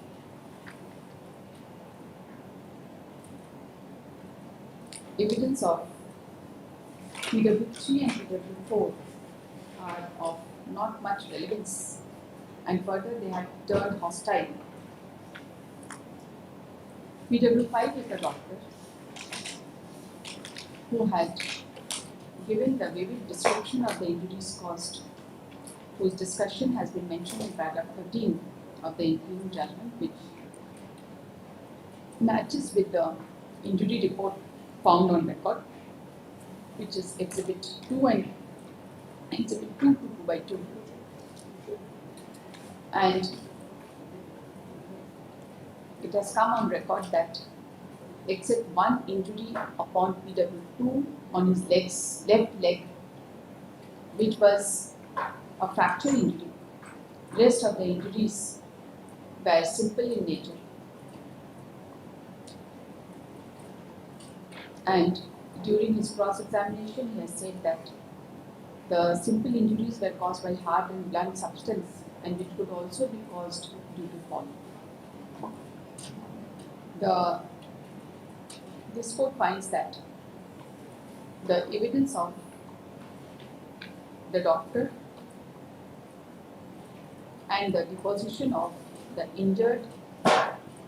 Evidence of PW3 and PW4 are of not much relevance, and further they have turned hostile. PW5 is a doctor who had given the vivid description of the injuries caused, whose discussion has been mentioned in paragraph 13 of the interim judgment, which matches with the injury report found on record, which is Exhibit 2 and Exhibit 2 to 2/2. And it has come on record that except one injury upon PW2 on his left leg, which was a fracture injury, rest of the injuries were simple in nature. And during his cross-examination, he has said that the simple injuries were caused by hard and blunt substance, and which could also be caused due to fall. This court finds that the evidence of the doctor and the deposition of the injured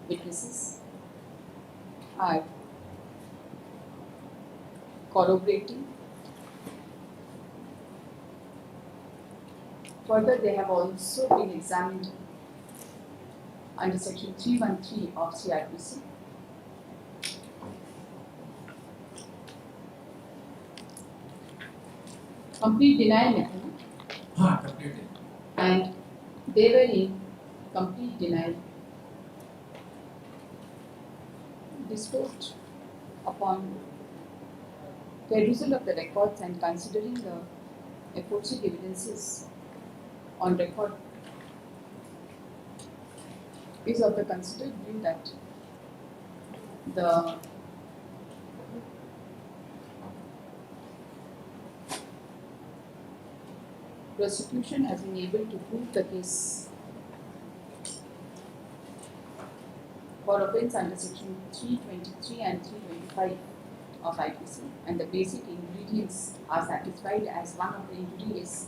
witnesses are corroborating. Further, they have also been examined under section 313 of CRPC. Complete denial method. Completely. And they were in complete denial. This court, upon perusal of the records and considering the aforesaid evidences on record, is of the considered view that the prosecution has been able to prove the case for offence under section 323 and 325 of IPC, and the basic ingredients are satisfied, as one of the injuries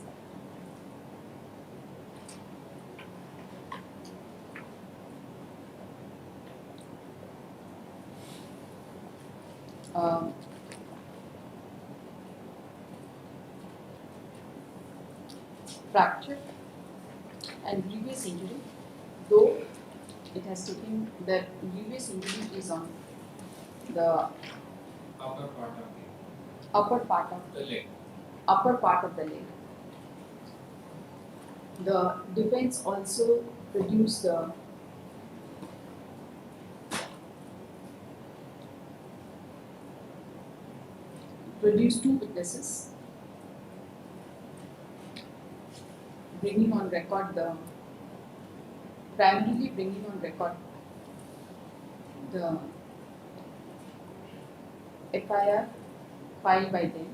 fracture and grievous injury, though it has taken the grievous injury is on the upper part of upper part of the leg. upper part of the leg. The defense also produced two witnesses, bringing on record primarily bringing on record the FIR filed by them.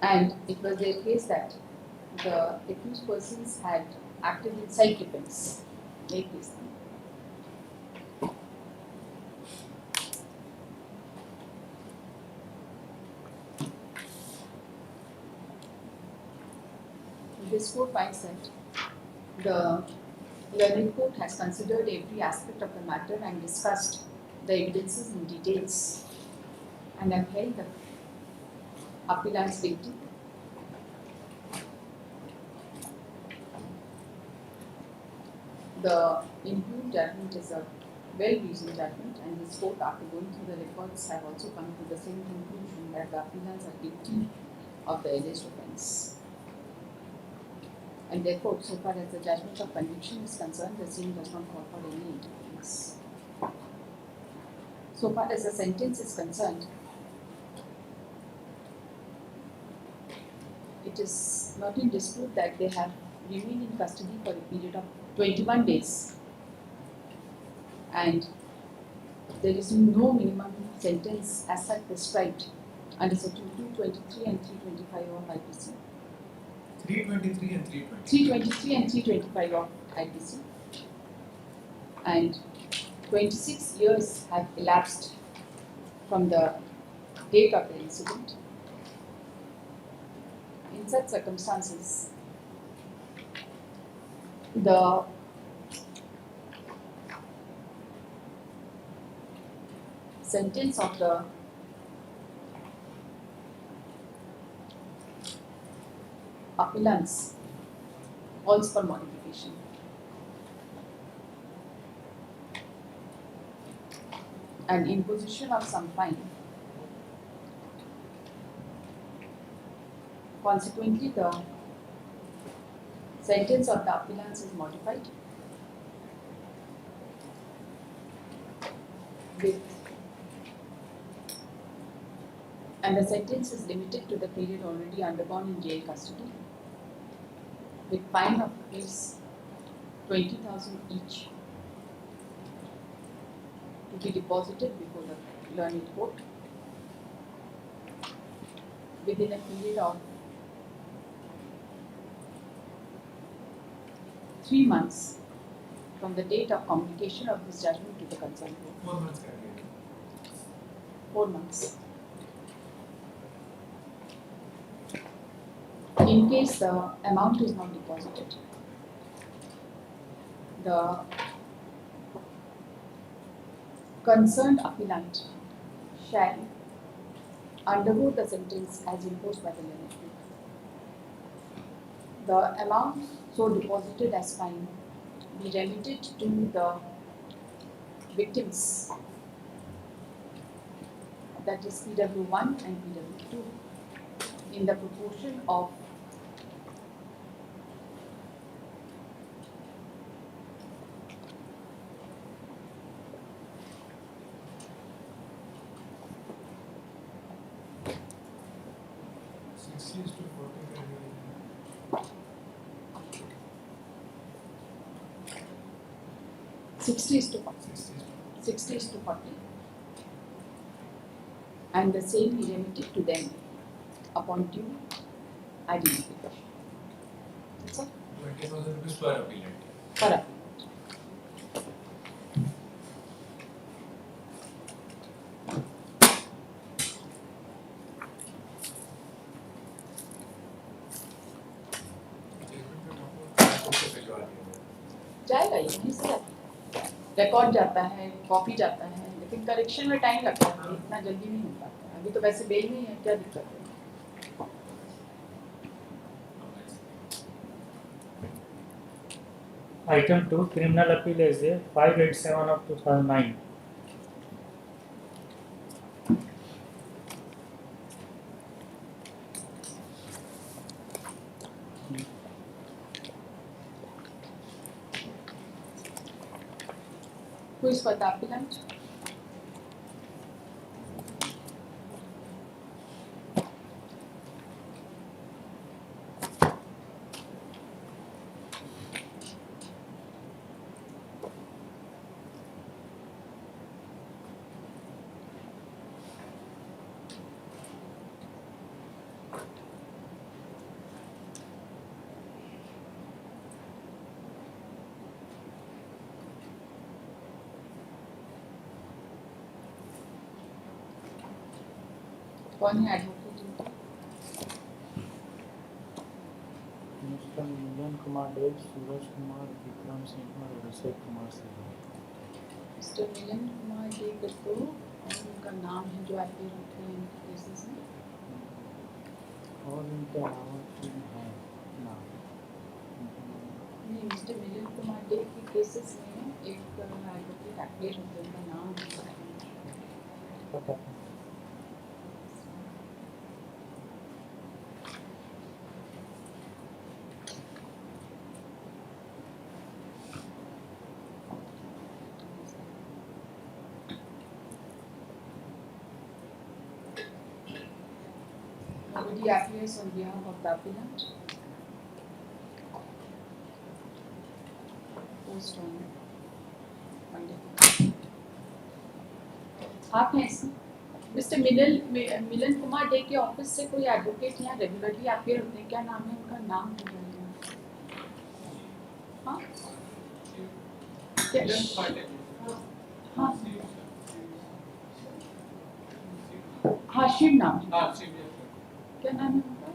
And it was their case that the accused persons had acted in self-defense. Their case. This court finds that the learned court has considered every aspect of the matter and discussed the evidences in details and have held the appellant's guilty. The impugned judgment is a well-reasoned judgment, and this court, after going through the records, have also come to the same conclusion that the appellants are guilty of the alleged offence. And therefore, so far as the judgment of conviction is concerned, the same does not call for any interference. So far as the sentence is concerned, it is not in dispute that they have remained in custody for a period of 21 days, and there is no minimum sentence as such prescribed under section 223 and 325 of IPC. 323 and 320. 323 and 325 of IPC, and 26 years have elapsed from the date of the incident. In such circumstances, the sentence of the appellants calls for modification. And imposition of some fine. Consequently, the sentence of the appellants is modified and the sentence is limited to the period already undergone in jail custody, with fine of rupees 20,000 each to be deposited before the learned court within a period of 3 months from the date of communication of this judgment to the concerned court. 4 months. 4 months. In case the amount is not deposited, the concerned appellant shall undergo the sentence as imposed by the learned court. The amount so deposited as fine be remitted to the victims, that is PW1 and PW2, in the proportion of $60 to 40. 60 is to 40, and the same be remitted to them upon due identification. That's all. 20,000 rupees per appellant. Correct. जाएगा ये नहीं sir, record जाता है, copy जाता है, लेकिन correction में time लगता है, इतना जल्दी नहीं हो पाता। अभी तो वैसे बेल नहीं है, क्या दिक्कत है? Item 2, criminal appeal is 587 of 2009. Who is for the appellant? कौन है advocate? Mr. Milian Kumar Dev, Suraj Kumar, Vikram Singh और अभिषेक कुमार सिंह। मिस्टर मिलन कुमार डे करतो और उनका नाम है जो एपीयर होते हैं इनके केसेस में। और इनके अलावा तीन हैं नाम। नहीं, मिस्टर मिलन कुमार डे के केसेस में एक एडवोकेट एपीयर होते हैं, उनका नाम है। पता है। Nobody appears on behalf of the appellant. Post on Monday. आप हैं इसमें? मिस्टर मिलन कुमार डे के ऑफिस से कोई एडवोकेट यहाँ रेगुलरली अपीयर होते हैं, क्या नाम है उनका? नाम है हाँ क्या? हाँ हाँ शिव नाम है। क्या नाम है उनका?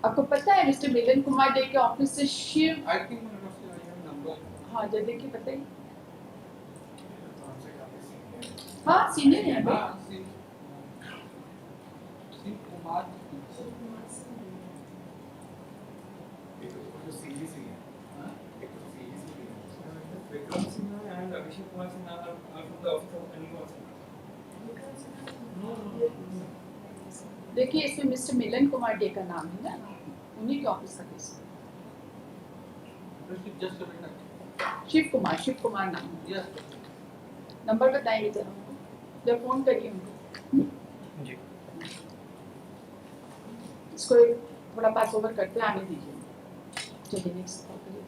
आपको पता है मिस्टर मिलन कुमार डे के ऑफिस से शिव? हाँ जब देखिए बताइए। हाँ सीनियर है भाई। Vikram Singh and Abhishek Kumar Singh are from the office of anyone. देखिए इसमें मिस्टर मिलन कुमार डे का नाम है ना, उन्हीं के ऑफिस का केस है। शिव कुमार नाम है। नंबर बताएंगे जरा उनको, जब फोन करिए उनको। जी। इसको थोड़ा पास ओवर करते आने दीजिए। चलिए नेक्स्ट कॉल करिए।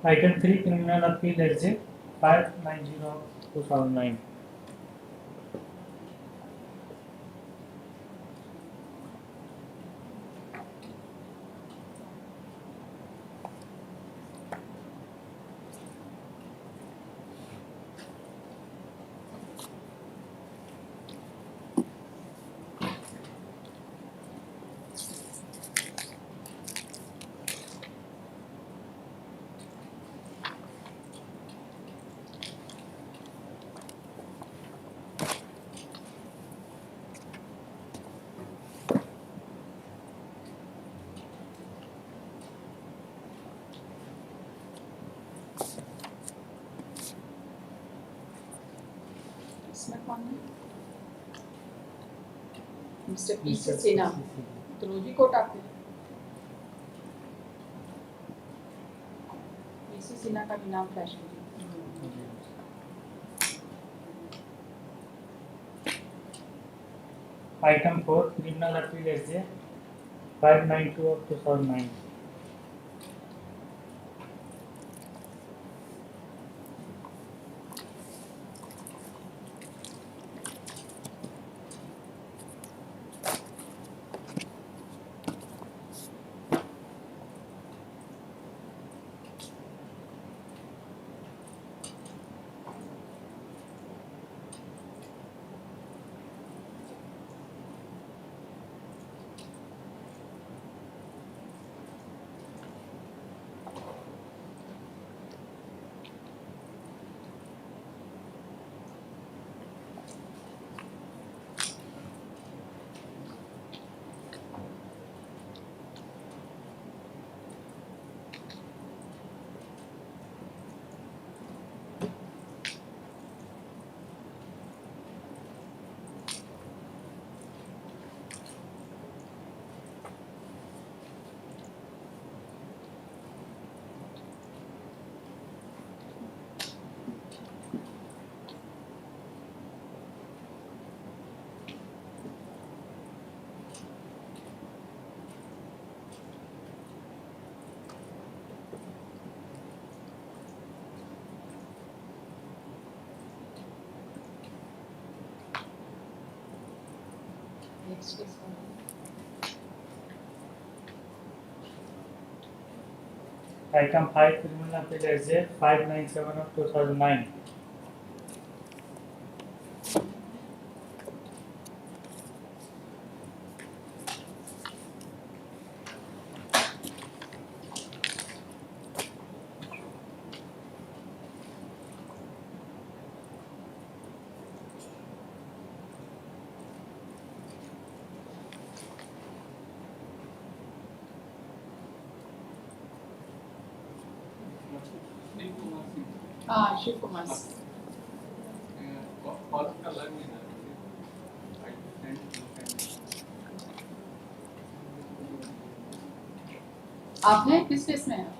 Item 3, criminal appeal is 590 of 2009. इसमें कौन है? मिस्टर पी से सेना, तो रोजी कोट आते हैं। पीसी सेना का भी नाम फ्लैश कीजिए। Item 4, criminal appeal is 592 of 2009. Next case Item 5 criminal appeal SJ 597 of 2009. हाँ शिव कुमार कॉल का लग नहीं रहा आप हैं किस केस में हैं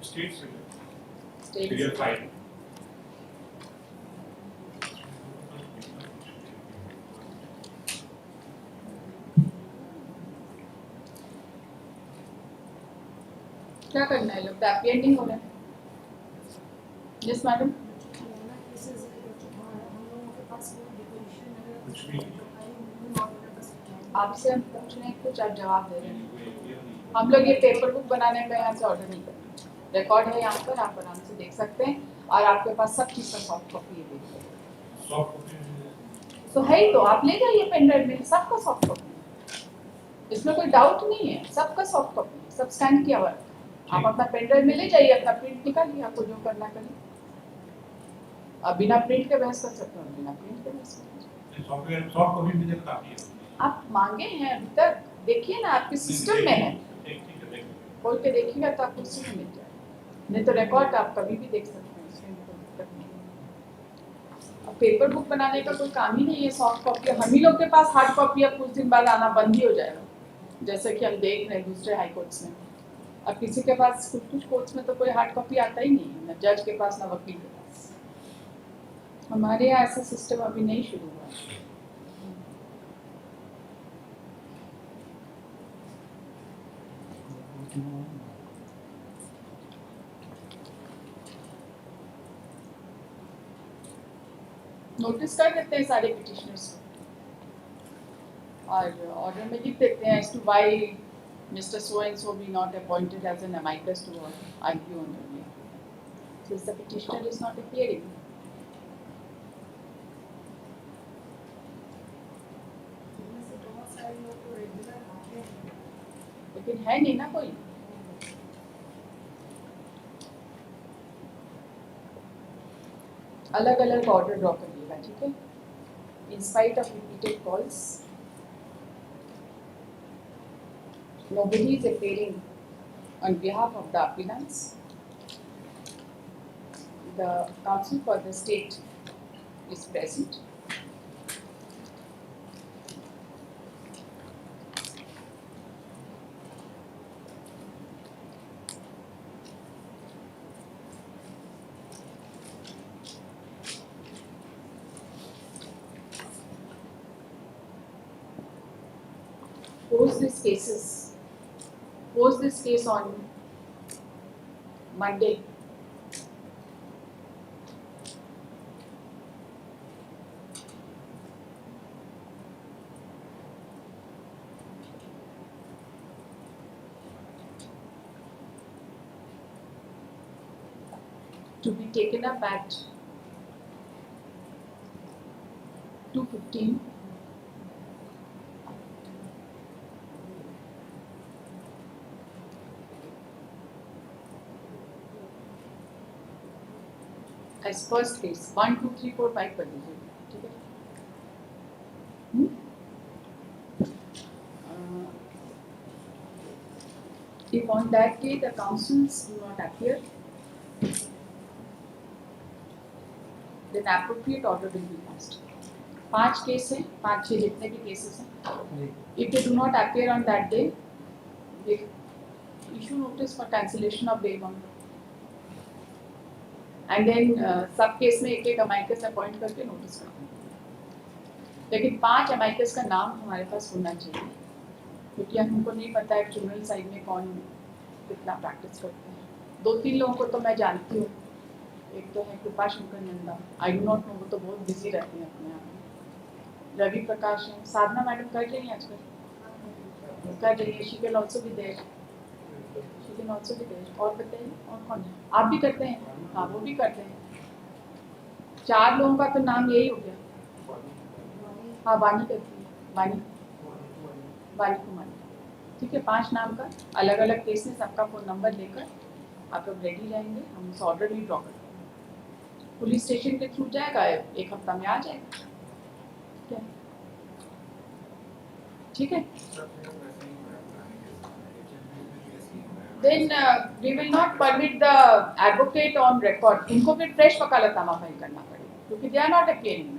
State स्टेट Serial 5. क्या करना है लोग एंडिंग हो रहा है यस मैडम कुछ भी आपसे हम पूछ रहे हैं कुछ आप जवाब दे रहे हैं हम लोग ये पेपर बुक बनाने का यहाँ से ऑर्डर नहीं करते रिकॉर्ड है यहाँ पर आप आराम से देख सकते हैं और आपके पास सब चीज़ का सॉफ्ट कॉपी है सॉफ्ट कॉपी तो है ही तो आप ले जाइए पेन ड्राइव में सबका सॉफ्ट कॉपी इसमें कोई डाउट नहीं है सबका सॉफ्ट कॉपी सब स्कैन किया हुआ है आप अपना पेन ड्राइव में ले जाइए अपना प्रिंट निकालिए आपको जो करना करिए अब बिना प्रिंट के बहस कर सकते हो बिना प्रिंट के बहस कर सॉफ्टवेयर सॉफ्ट कॉपी मिल जाए काफी है. आप मांगे हैं अभी तक देखिए ना आपके सिस्टम में है ठीक है खोल के देखिएगा तो आपको उसी में मिल जाएगा नहीं तो रिकॉर्ड आप कभी भी देख सकते हैं इसमें कोई दिक्कत नहीं है अब पेपर बुक बनाने का कोई काम ही नहीं है सॉफ्ट कॉपी हम ही लोग के पास हार्ड कॉपी अब कुछ दिन बाद आना बंद ही हो जाएगा जैसे कि हम देख रहे हैं दूसरे हाई कोर्ट्स में अब किसी के पास कुछ कोर्ट्स में तो कोई हार्ड कॉपी आता ही नहीं है ना जज के पास ना वकील के पास हमारे यहाँ ऐसा सिस्टम अभी नहीं शुरू हुआ है नोटिस कर देते हैं सारे पिटिशनर्स को और ऑर्डर में लिख देते हैं as to why Mr. So and so be not appointed as an amicus to argue on the matter. Since the petitioner is not appearing. लेकिन है नहीं ना कोई अलग अलग ऑर्डर ड्रॉ करिएगा ठीक है in spite of repeated calls nobody is appearing on behalf of the appellants the counsel for the state is present post this case on Monday. To be taken up at 2:15 as first case 1 2 3 4 5 कर दीजिए ठीक है if on that day the counsels do not appear then appropriate order will be passed 5 case हैं 5-6 जितने भी cases हैं if they do not appear on that day they issue notice for cancellation of bail bond and then सब case में एक amicus appoint करके notice करते हैं लेकिन 5 अमाइकस का नाम हमारे पास होना चाहिए क्योंकि हमको नहीं पता है क्रिमिनल साइड में कौन कितना प्रैक्टिस करते हैं 2-3 लोगों को तो मैं जानती हूँ एक तो है कृपा Shankar Nanda I do not know वो तो बहुत बिजी रहती हैं अपने आप में रवि प्रकाश हैं, साधना मैडम कर रही हैं आजकल, कर रही है, she can also be there, she can also be there. और बताइए और कौन है? आप भी करते हैं? हाँ वो भी करते हैं। 4 लोगों का तो नाम यही हो गया। हाँ वानी करती है, वानी कुमारी। ठीक है, 5 नाम का अलग अलग केस में सबका फ़ोन नंबर लेकर आप लोग रेडी रहेंगे, हम उस ऑर्डर भी ड्रॉ करते हैं। पुलिस स्टेशन के थ्रू जाएगा, 1 हफ्ता में आ जाएगा। क्या ठीक है? Then we will not permit the advocate on record. उनको फिर फ्रेश वकालतनामा फाइल करना पड़ेगा, क्योंकि they are not appearing.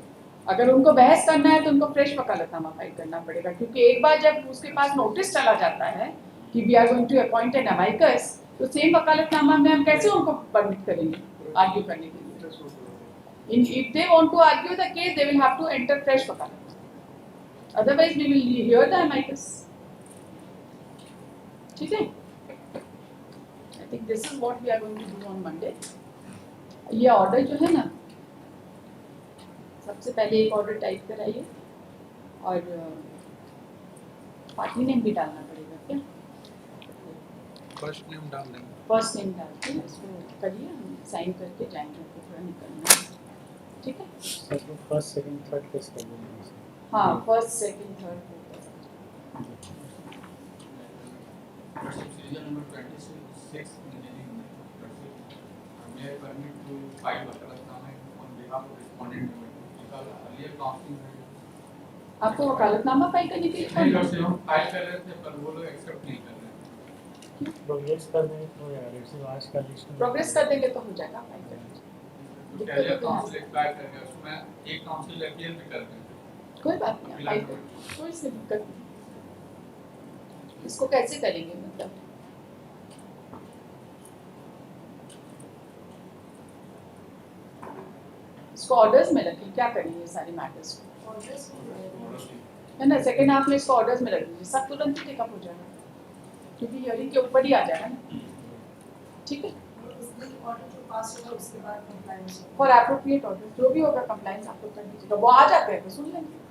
अगर उनको बहस करना है तो उनको फ्रेश वकालतनामा फाइल करना पड़ेगा, क्योंकि एक बार जब उसके पास नोटिस चला जाता है कि we are going to appoint an amicus, तो सेम वकालतनामा में हम कैसे उनको परमिट करेंगे आर्ग्यू करने के लिए? If they want to argue the case, they will have to enter fresh वकालत. Otherwise, we will hear the amicus. ठीक है? I think this is what we are going to do on Monday. ये order जो है ना, सबसे पहले एक ऑर्डर टाइप कराइए और पार्टी नेम भी डालना पड़ेगा क्या? फर्स्ट नेम डाल देंगे। फर्स्ट नेम डाल के इसको करिए, हम साइन करके जाएंगे, तो थोड़ा निकलना है। ठीक है? फर्स्ट सेकंड थर्ड केस कर देंगे। हाँ, first second third. Procedural number 26 engineering may permit to file वकालतनामा on behalf of respondent because earlier counseling आपको वकालतनामा फाइल करने के लिए नहीं करते हम फाइल कर रहे थे, पर वो लोग एक्सेप्ट नहीं कर रहे। प्रोग्रेस कर देंगे तो यार इसे आज का लिस्ट में प्रोग्रेस कर देंगे तो हो जाएगा फाइल करने। तो पहले काउंसिल एक्सपायर कर गया, उसमें एक काउंसिल अपील भी कर देंगे। कोई बात नहीं, फाइल कर, कोई से दिक्कत नहीं। इसको कैसे करेंगे मतलब? इसको ऑर्डर्स में रखें, क्या करेंगे सारे मैटर्स को? है ना, सेकेंड हाफ में इसको ऑर्डर्स में रख दीजिए, सब तुरंत ही टेकअप हो जाएगा, क्योंकि हियरिंग के ऊपर ही आ जाएगा ना। ठीक है? फॉर एप्रोप्रिएट ऑर्डर जो भी होगा कंप्लायंस आप लोग कर दीजिएगा, वो आ जाते हैं तो सुन लेंगे।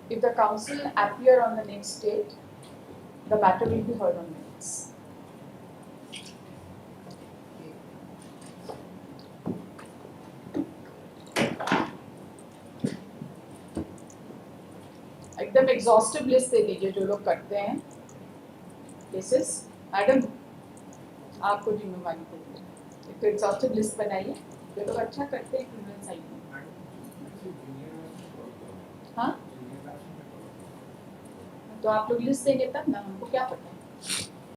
If the council appear on the next date, the matter will be heard on minutes. एकदम एग्जॉस्टिव लिस्ट दे दीजिए जो लोग करते हैं केसेस। मैडम आपको जिम्मेवारी दे दी, एक तो एग्जॉस्टिव लिस्ट बनाइए जो लोग अच्छा करते हैं क्रिमिनल साइड में। हाँ, तो आप लोग लिस्ट देंगे तब ना, हमको क्या पता है?